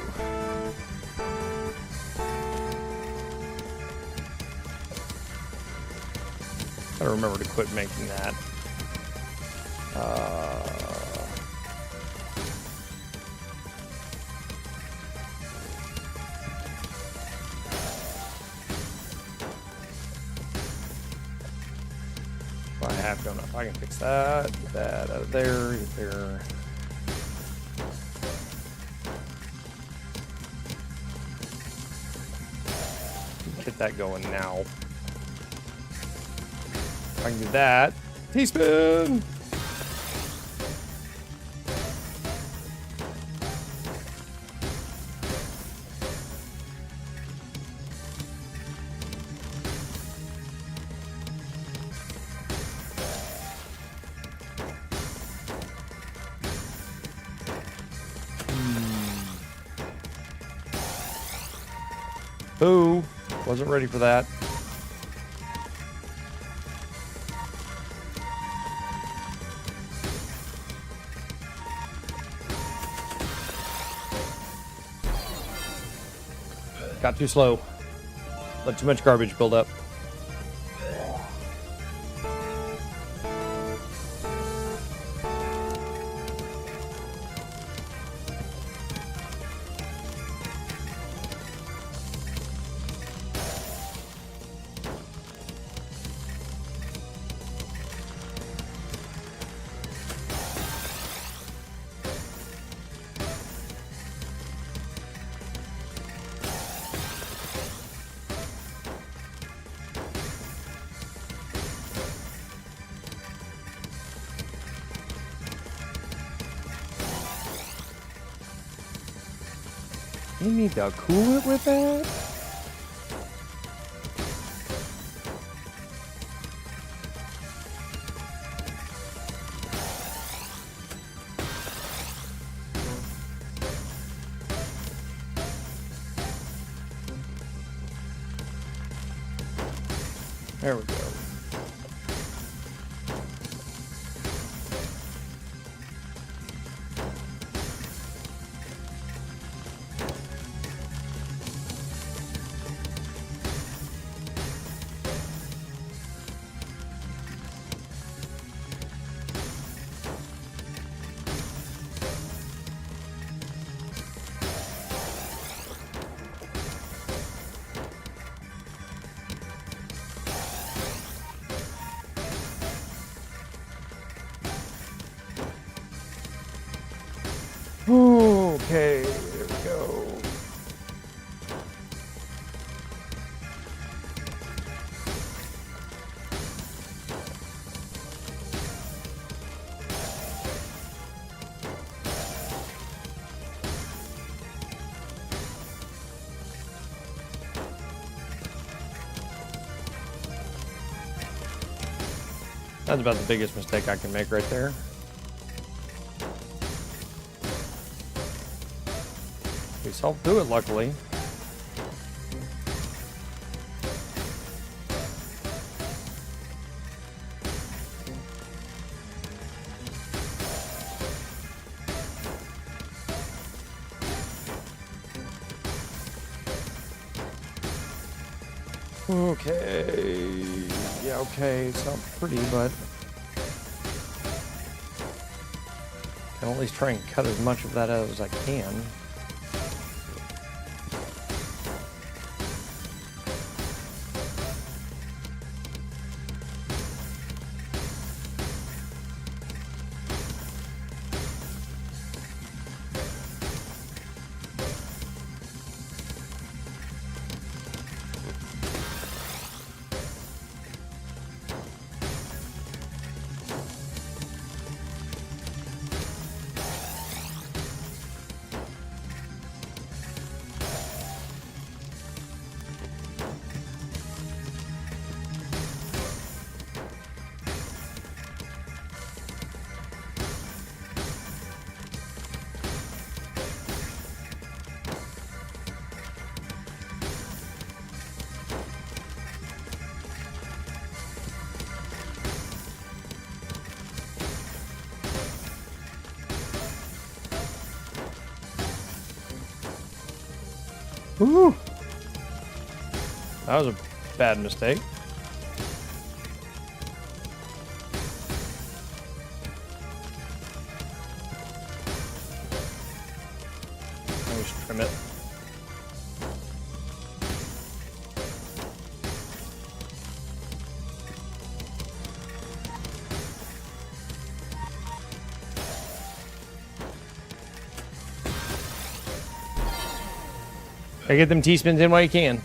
Gotta remember to quit making that. I have done enough. I can fix that. Get that out of there. Get there. Get that going now. I can do that. Teaspoon! Boo! Wasn't ready for that. Got too slow. Let too much garbage build up. You need to cool it with that? There we go. Okay, there we go. That's about the biggest mistake I can make right there. We solved through it, luckily. Okay. Yeah, okay. It's not pretty, but I'll at least try and cut as much of that out as I can. Woo! That was a bad mistake. Let me just trim it. Gotta get them teaspoons in while you can.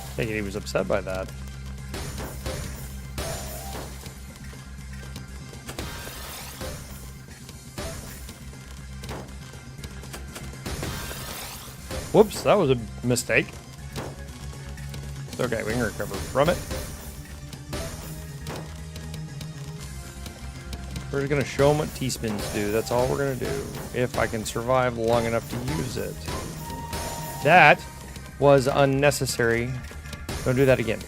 I think he was upset by that. Whoops, that was a mistake. It's okay, we can recover from it. We're just gonna show them what teaspoons do. That's all we're gonna do. If I can survive long enough to use it. That was unnecessary. Don't do that again.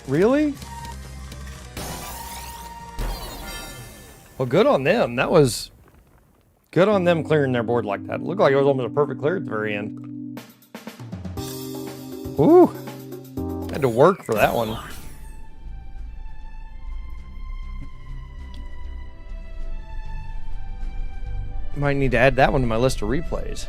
Really? Well, good on them. That was good on them clearing their board like that. It looked like it was almost a perfect clear at the very end. Ooh. Had to work for that one. Might need to add that one to my list of replays.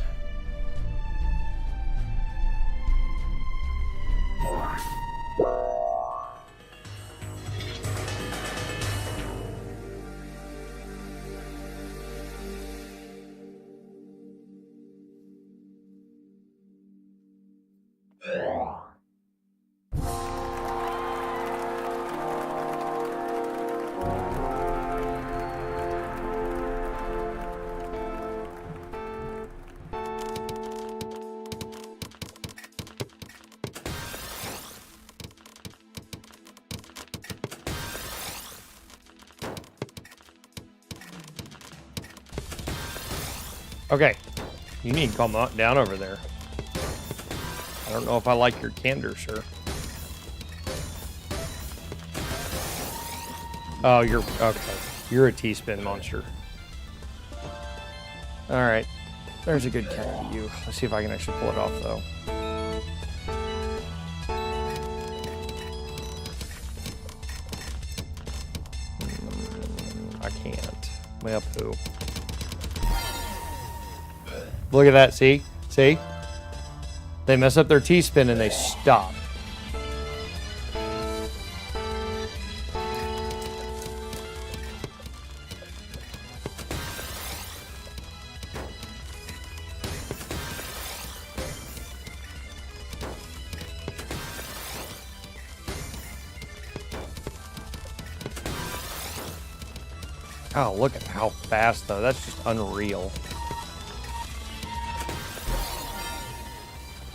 Okay, you need to calm down over there. I don't know if I like your candor, sir. Oh, you're okay. You're a teaspoon monster. All right, there's a good cat to you. Let's see if I can actually pull it off, though. I can't. Well, poo. Look at that, see? See? They mess up their T-spin and they stop. Oh, look at how fast, though. That's just unreal.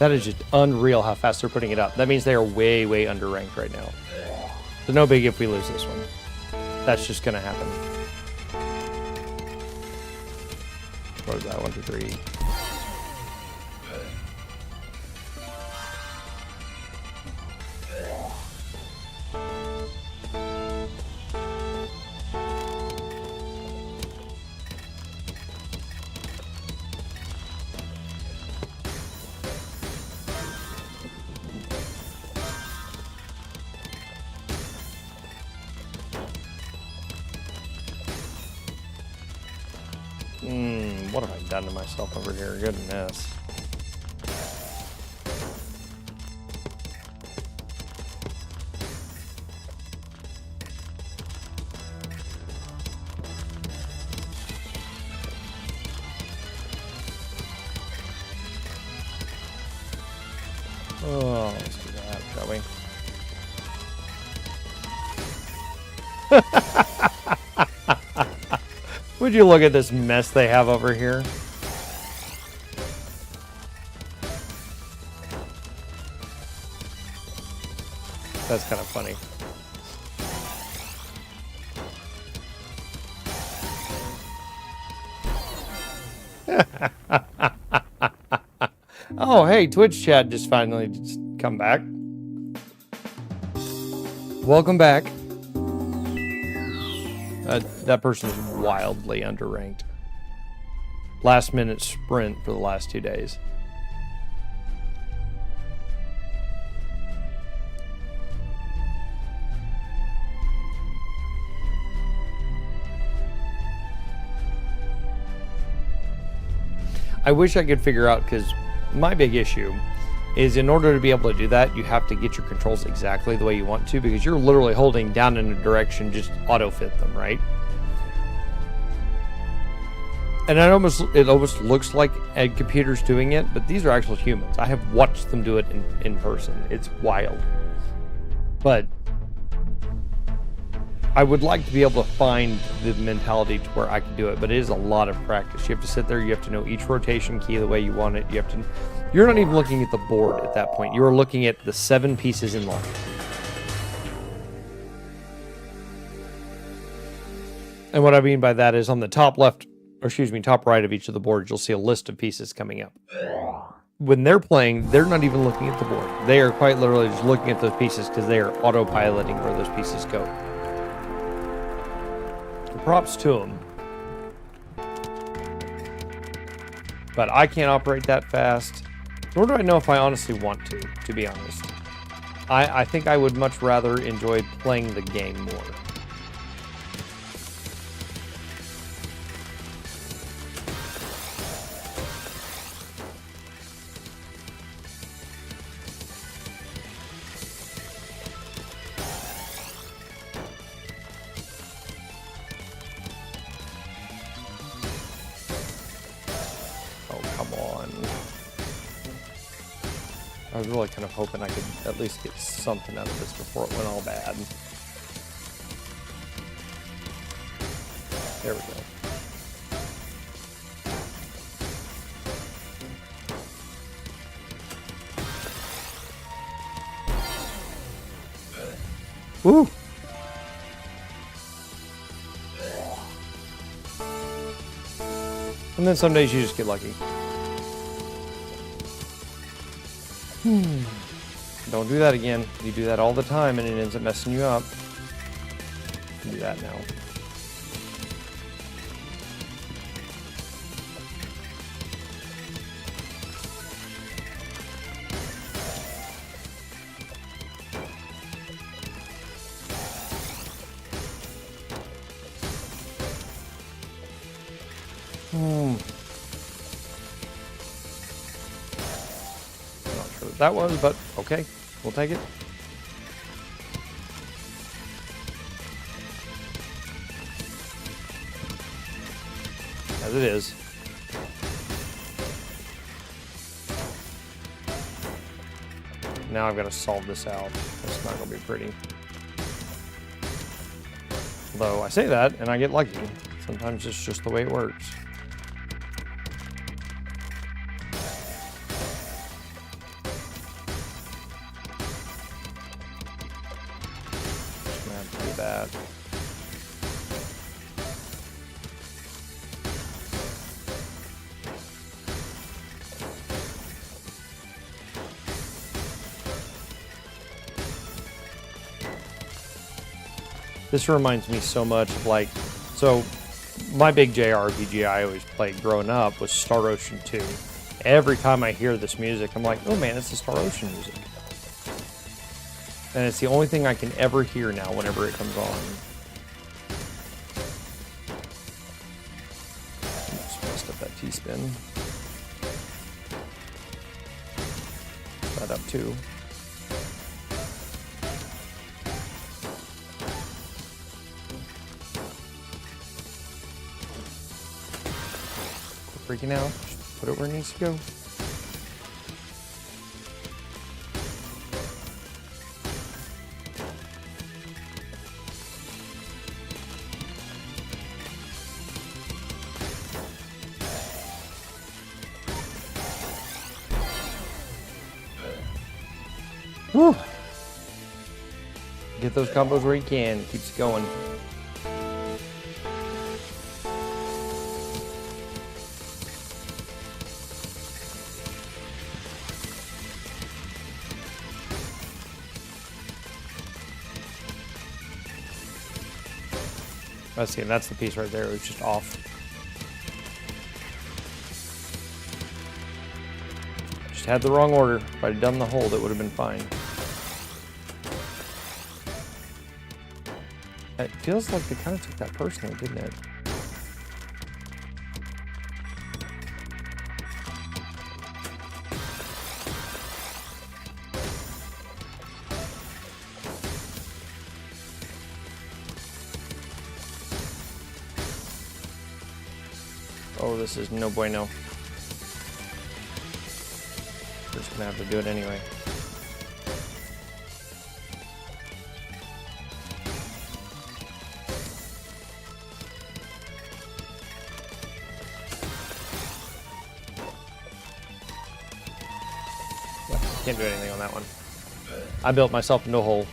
That is just unreal how fast they're putting it up. That means they are way, way underranked right now. So no big if we lose this one. That's just going to happen. What was that? 1, 2, 3. What have I done to myself over here? Goodness. Oh, let's do that, shall we? Would you look at this mess they have over here? That's kind of funny. Oh, hey, Twitch chat just finally just come back. Welcome back. That person is wildly underranked. Last minute sprint for the last 2 days. I wish I could figure out, because my big issue is in order to be able to do that, you have to get your controls exactly the way you want to, because you're literally holding down in a direction, just auto fit them, right? And it almost looks like a computer's doing it, but these are actual humans. I have watched them do it in person. It's wild. But I would like to be able to find the mentality to where I can do it, but it is a lot of practice. You have to sit there, you have to know each rotation key the way you want it. You're not even looking at the board at that point. You are looking at the 7 pieces in line. And what I mean by that is on the top left, or excuse me, top right of each of the boards, you'll see a list of pieces coming up. When they're playing, they're not even looking at the board. They are quite literally just looking at those pieces because they are autopiloting where those pieces go. Props to them. But I can't operate that fast. Nor do I know if I honestly want to be honest. I think I would much rather enjoy playing the game more. I was really kind of hoping I could at least get something out of this before it went all bad. There we go. Woo! And then some days you just get lucky. Don't do that again. You do that all the time and it ends up messing you up. Do that now. That was, but okay, we'll take it. As it is. Now I've got to solve this out. That's not going to be pretty. Although I say that and I get lucky. Sometimes it's just the way it works. That. This reminds me so much of so my big JRPG I always played growing up was Star Ocean 2. Every time I hear this music, I'm like, oh man, it's the Star Ocean music. And it's the only thing I can ever hear now whenever it comes on. spin. That up too. Quit freaking out. Just put it where it needs to go. Whew. Get those combos where you can. Keeps it going. I see, and that's the piece right there. It was just off. Just had the wrong order. If I'd done the hold, it would have been fine. It feels like they kind of took that personally, didn't it? Oh, this is no bueno. We're just gonna have to do it anyway. Yeah, can't do anything on that one. I built myself into a hole.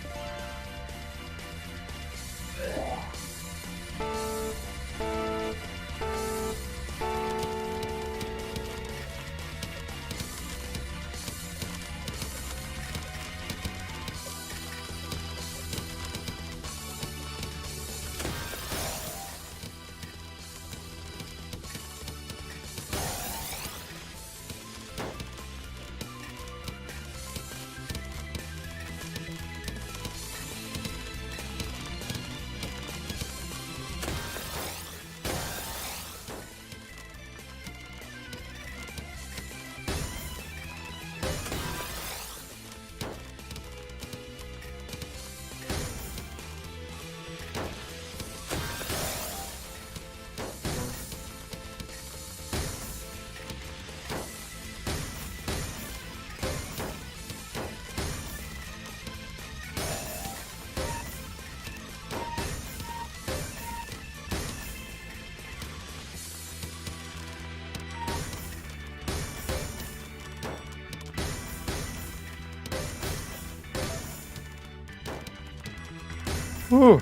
Whew.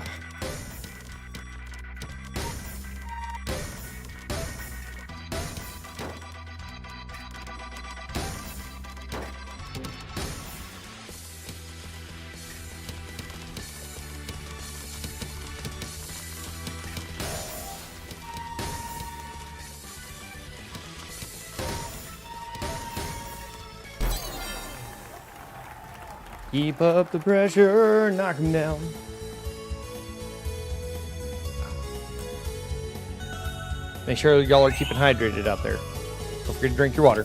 Keep up the pressure, knock him down. Make sure y'all are keeping hydrated out there. Don't forget to drink your water.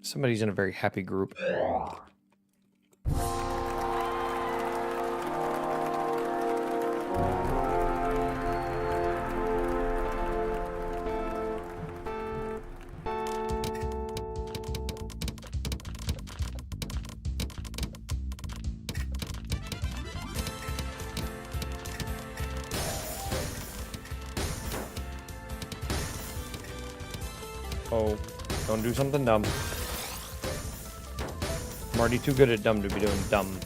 Somebody's in a very happy group. Oh, don't do something dumb. I'm already too good at dumb to be doing dumb.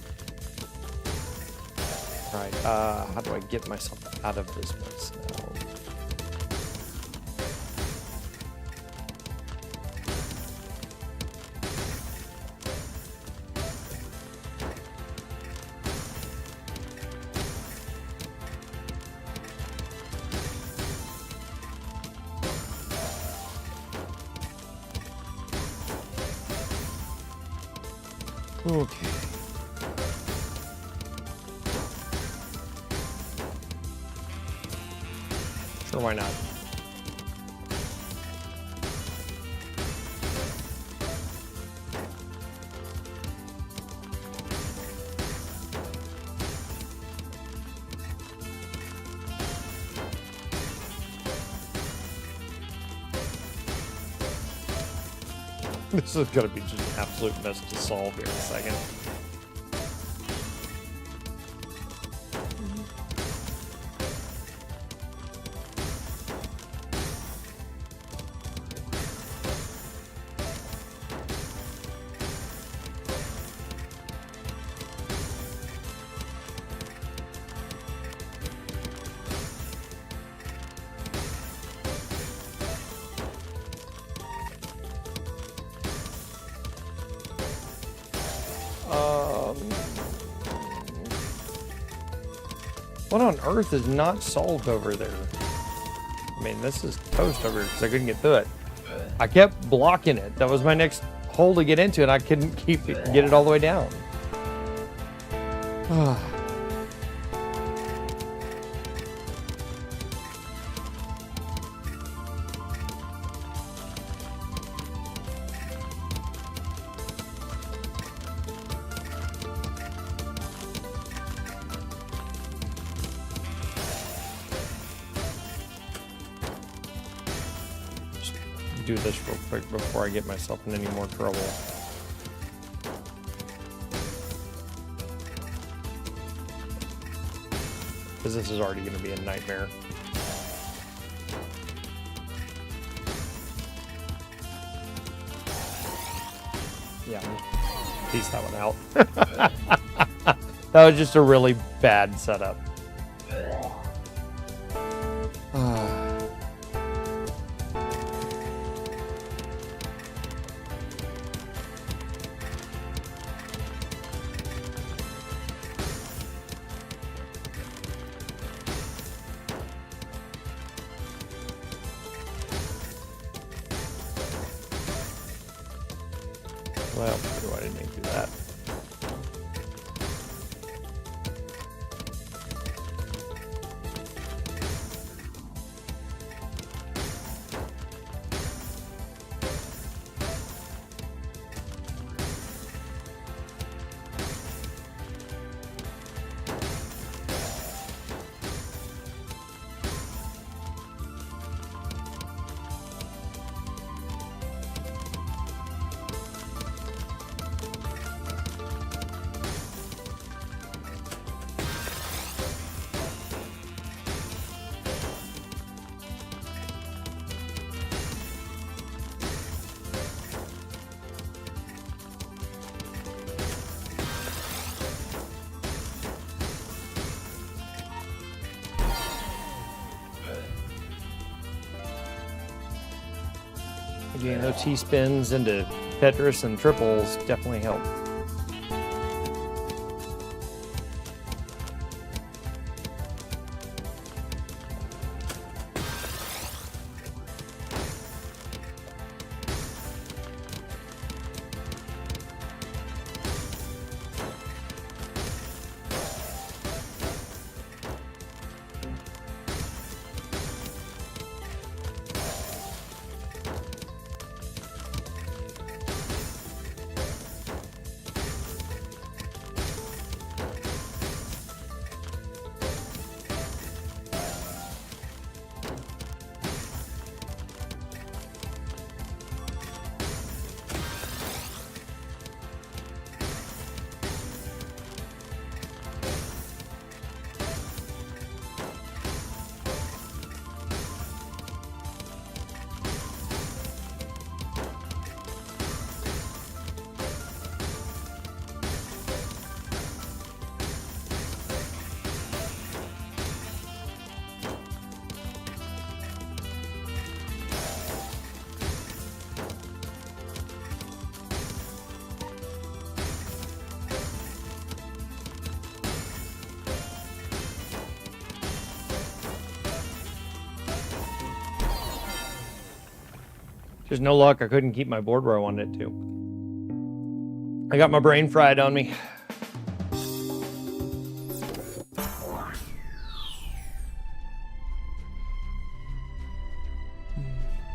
Alright, how do I get myself out of this mess now? Okay. Sure, why not? This is gonna be just an absolute mess to solve here in a second. What on earth is not solved over there? I mean, this is toast over here because I couldn't get through it. I kept blocking it. That was my next hole to get into, and I couldn't get it all the way down. Do this real quick before I get myself in any more trouble. Because this is already going to be a nightmare. Yeah, piece that one out. That was just a really bad setup. Well, I didn't mean to do that. Again, those T-spins into Tetris and triples definitely help. Just no luck. I couldn't keep my board where I wanted it to. I got my brain fried on me.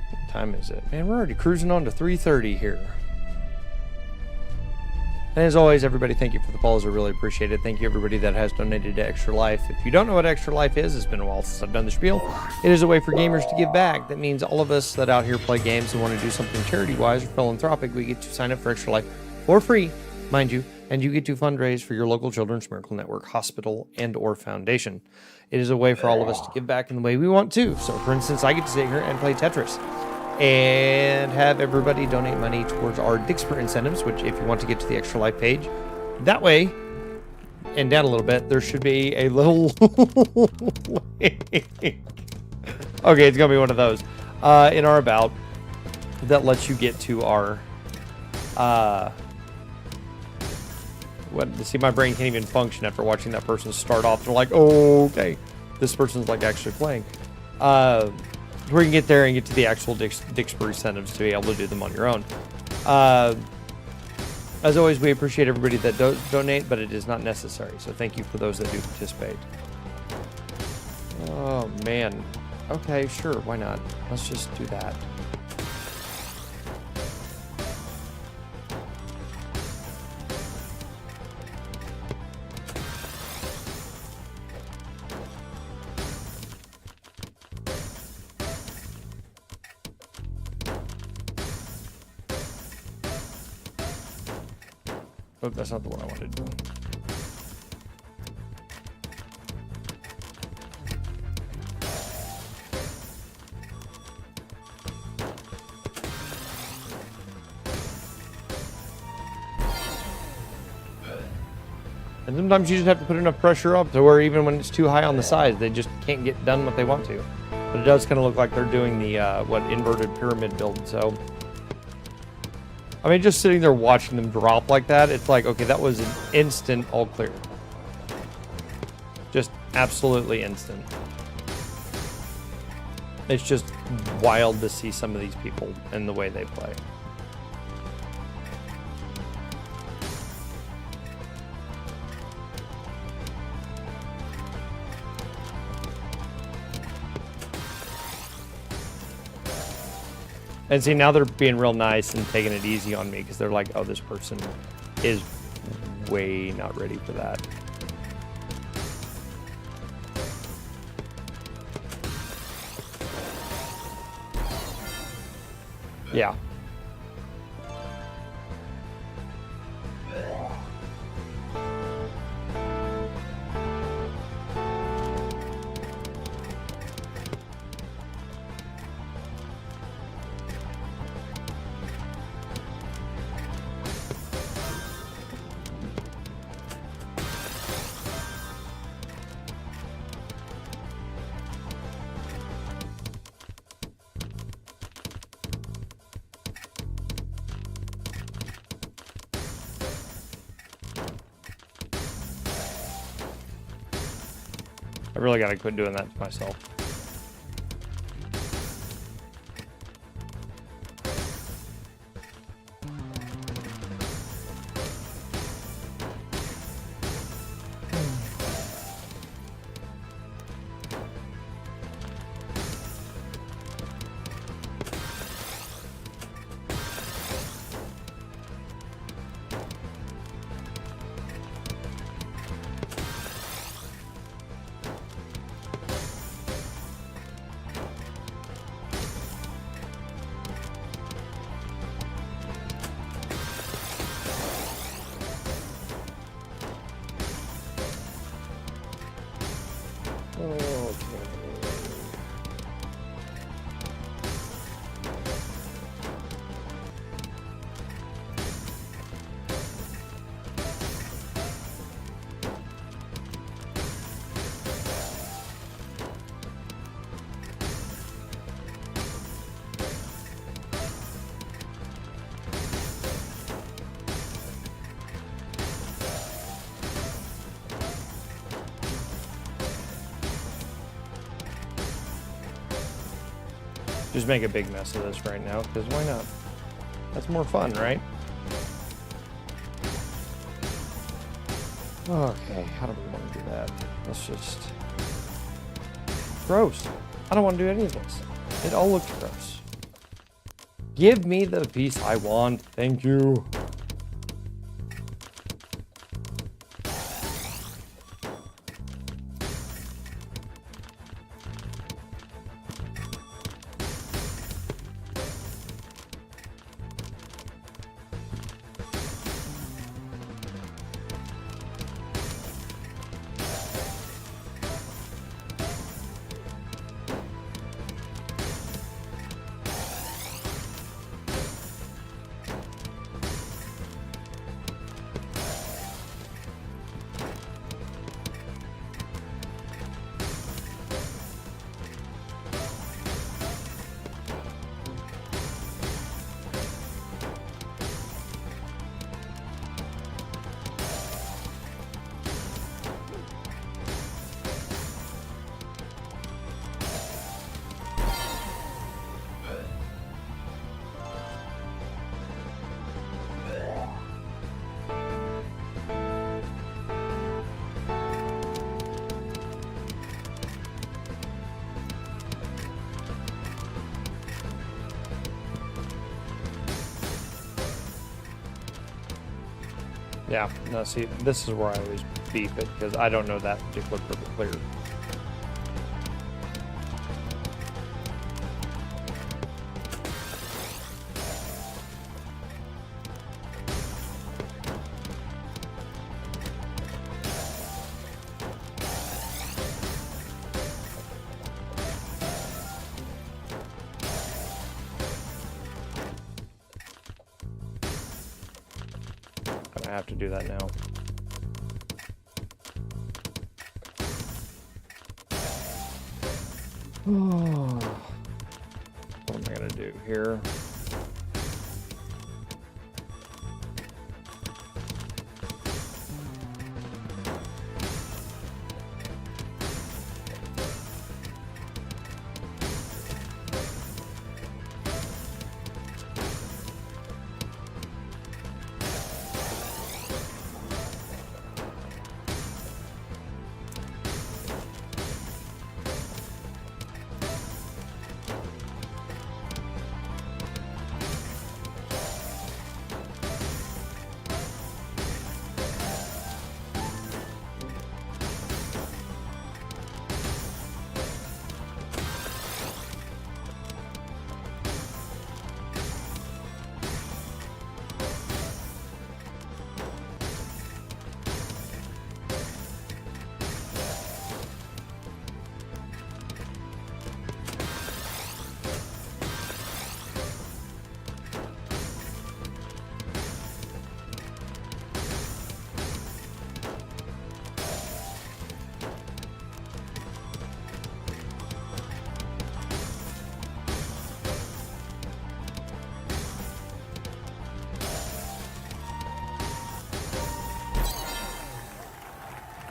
What time is it? Man, we're already cruising on to 3:30 here. And as always, everybody, thank you for the follows. I really appreciate it. Thank you, everybody that has donated to Extra Life. If you don't know what Extra Life is, it's been a while since I've done the spiel. It is a way for gamers to give back. That means all of us that out here play games and want to do something charity-wise or philanthropic, we get to sign up for Extra Life for free, mind you, and you get to fundraise for your local Children's Miracle Network, hospital, and or foundation. It is a way for all of us to give back in the way we want to. So, for instance, I get to sit here and play Tetris and have everybody donate money towards our Dixper incentives, which if you want to get to the Extra Life page, that way, and down a little bit, there should be a little... Okay, it's going to be one of those in our About that lets you get to our... see, my brain can't even function after watching that person start off. They're like, oh, okay, this person's like actually playing. We can get there and get to the actual Dixper incentives to be able to do them on your own. As always, we appreciate everybody that donate, but it is not necessary. So thank you for those that do participate. Oh, man. Okay, sure. Why not? Let's just do that. Oh, that's not the one I wanted. And sometimes you just have to put enough pressure up to where even when it's too high on the sides, they just can't get done what they want to. But it does kind of look like they're doing the, inverted pyramid build, so... I mean, just sitting there watching them drop like that, it's like, okay, that was an instant all clear. Just absolutely instant. It's just wild to see some of these people and the way they play. And see, now they're being real nice and taking it easy on me because they're like, oh, this person is way not ready for that. Yeah. I really gotta quit doing that to myself. Just make a big mess of this right now, because why not? That's more fun, right? Okay, how do we want to do that? Let's just... Gross. I don't want to do any of this. It all looks gross. Give me the piece I want. Thank you. Yeah, no, see, this is where I always beep it, because I don't know that particular purple clear. I have to do that now. What am I gonna do here?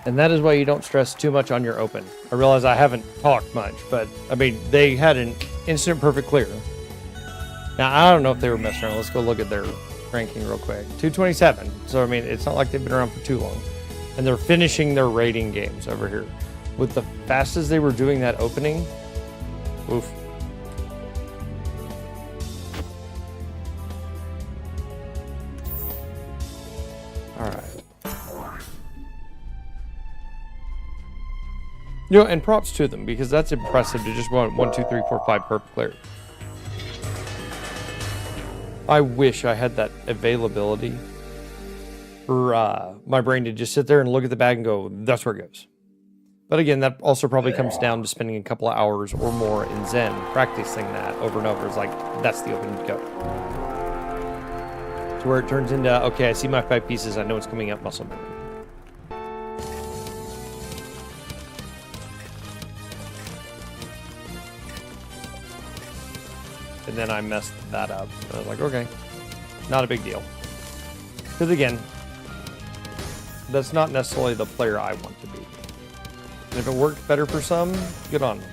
And that is why you don't stress too much on your open. I realize I haven't talked much, but I mean, they had an instant perfect clear. Now, I don't know if they were messing around. Let's go look at their ranking real quick. 227. So, I mean, it's not like they've been around for too long. And they're finishing their rating games over here. With the fast as they were doing that opening, oof. All right. You know, and props to them, because that's impressive to just want 1, 2, 3, 4, 5 perfect clear. I wish I had that availability for my brain to just sit there and look at the bag and go, that's where it goes. But again, that also probably comes down to spending a couple of hours or more in Zen, practicing that over and over. It's like, that's the open to go. To where it turns into, okay, I see my 5 pieces, I know it's coming up muscle memory. And then I messed that up. I was like, okay, not a big deal. Because again, that's not necessarily the player I want to be. And if it worked better for some, good on them.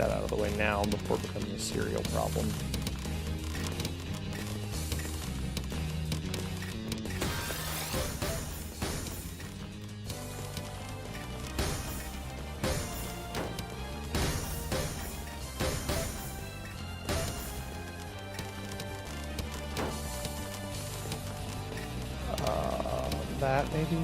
that out of the way now before it becomes a serial problem. That maybe?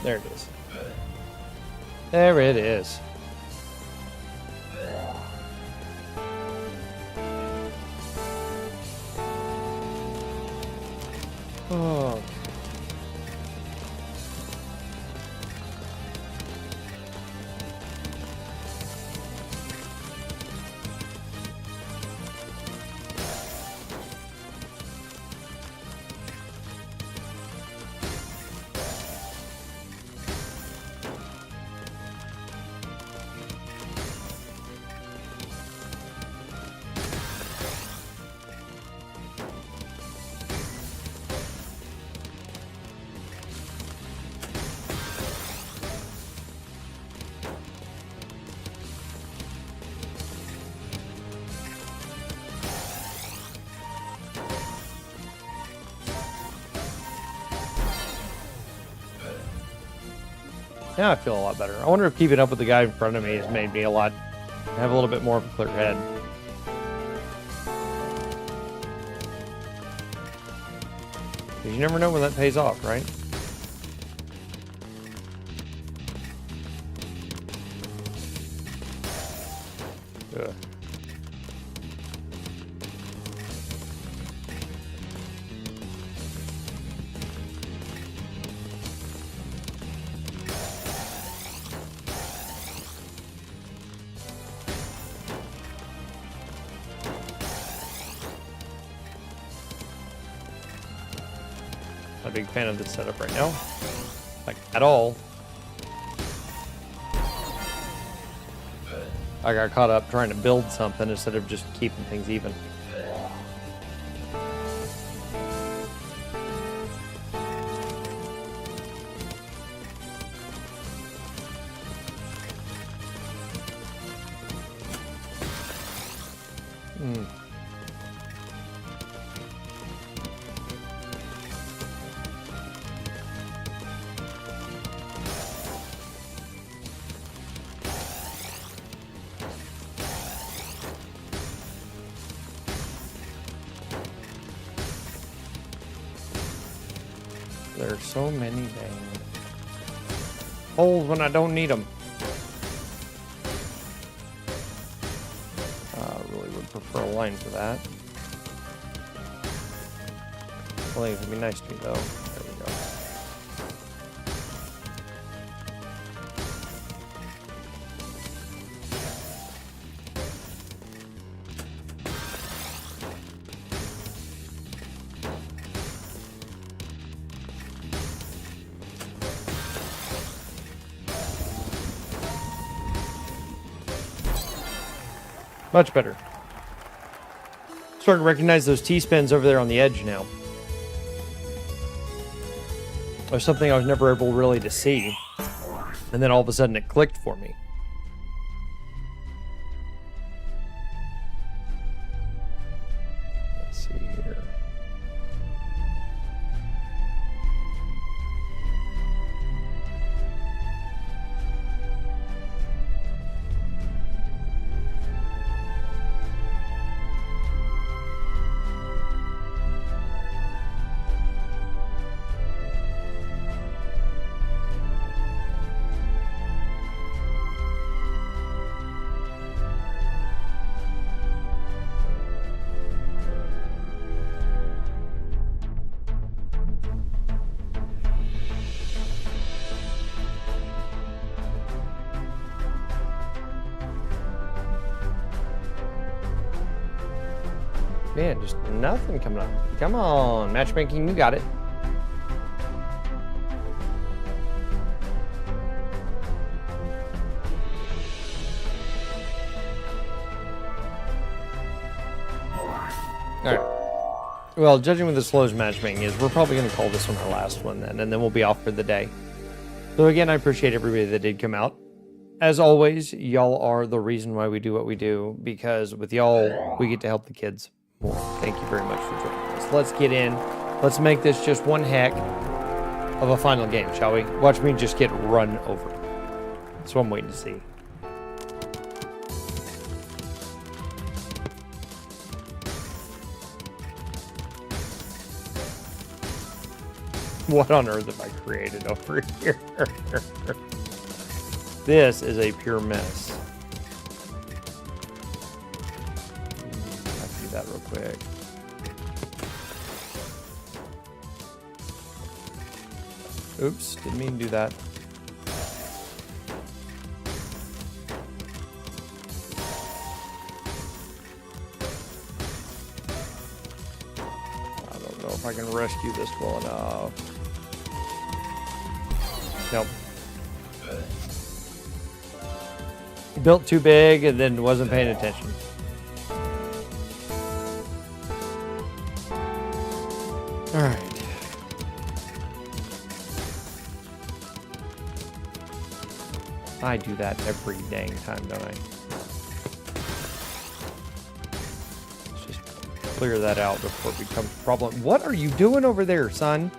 There it is. There it is. Oh. Now I feel a lot better. I wonder if keeping up with the guy in front of me has made me have a little bit more of a clear head. Because you never know when that pays off, right? Ugh. Not a big fan of this setup right now, like at all. I got caught up trying to build something instead of just keeping things even. There's so many dang holes when I don't need them. I really would prefer a line for that. I think it'd be nice to me though. There we go. Much better. Starting to recognize those T-spins over there on the edge now. or something I was never able really to see. And then all of a sudden it clicked for me. Let's see here. Man, just nothing coming up. Come on, matchmaking, you got it. Alright. Well, judging with the slow as matchmaking is, we're probably going to call this one our last one then, and then we'll be off for the day. So again, I appreciate everybody that did come out. As always, y'all are the reason why we do what we do, because with y'all, we get to help the kids more. Thank you very much for joining us. Let's get in. Let's make this just one heck of a final game, shall we? Watch me just get run over. That's what I'm waiting to see. What on earth have I created over here? This is a pure mess. Let's do that real quick. Oops, didn't mean to do that. I don't know if I can rescue this well enough. Nope. Built too big and then wasn't paying attention. All right. I do that every dang time, don't I? Let's just clear that out before it becomes a problem. What are you doing over there, son?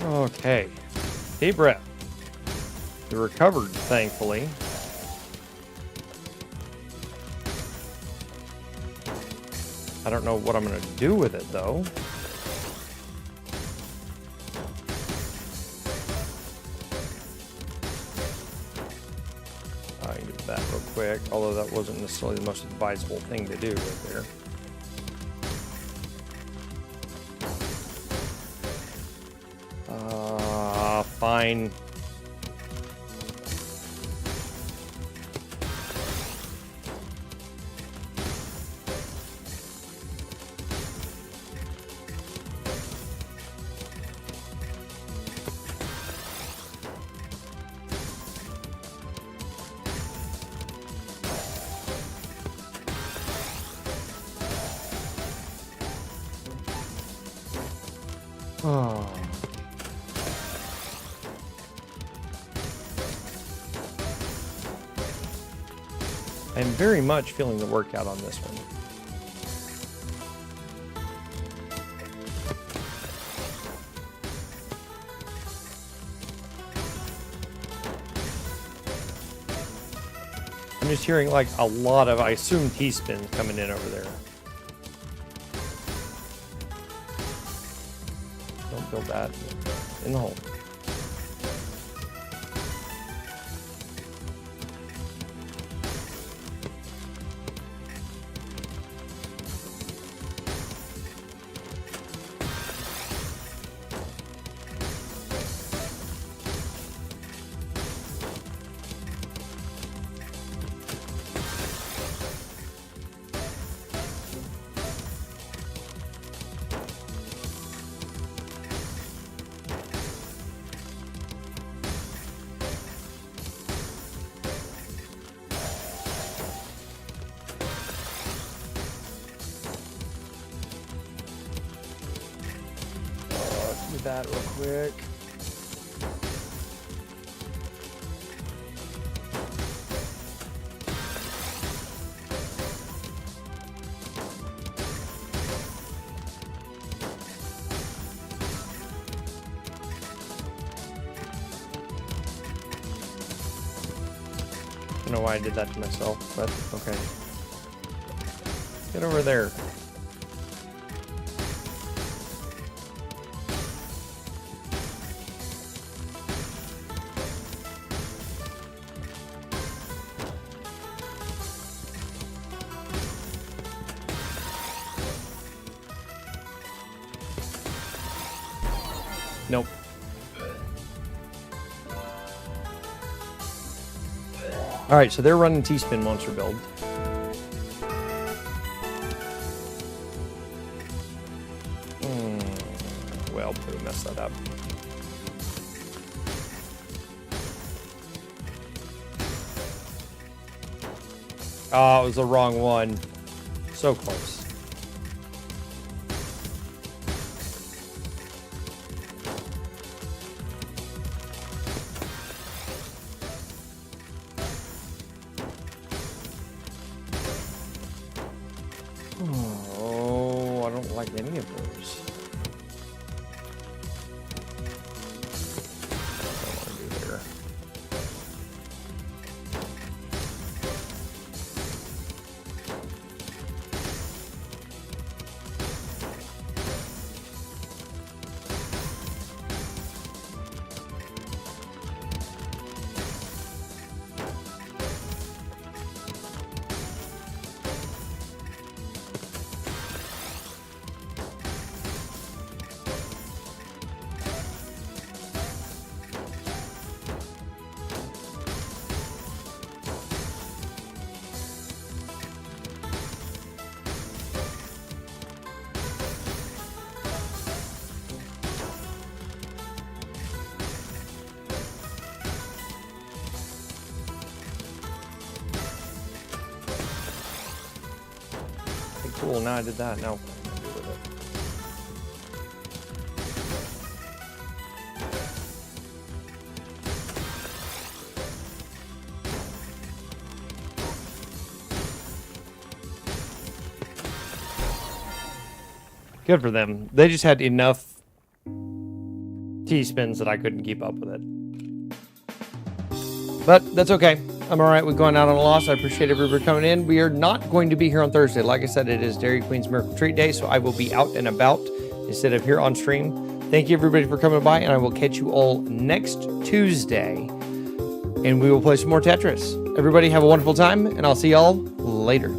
Okay. Deep breath. It recovered, thankfully. I don't know what I'm going to do with it, though. I can do that real quick, although that wasn't necessarily the most advisable thing to do right there. Fine. Oh. I'm very much feeling the workout on this one. I'm just hearing like a lot of, I assume, T-spins coming in over there. Don't build that in the hole. that real quick. I don't know why I did that to myself, but okay. Get over there. Nope. All right, so they're running T-spin monster build. Well, we messed that up. Oh, it was the wrong one. So close. Oh, I don't like any of those. What I want to do there. Cool, now I did that. Now, what am I gonna do with it? Good for them. They just had enough T-spins that I couldn't keep up with it. But that's okay. I'm all right with going out on a loss. I appreciate everybody coming in. We are not going to be here on Thursday. Like I said, it is Dairy Queen's Miracle Treat Day, so I will be out and about instead of here on stream. Thank you, everybody, for coming by, and I will catch you all next Tuesday, and we will play some more Tetris. Everybody have a wonderful time, and I'll see y'all later.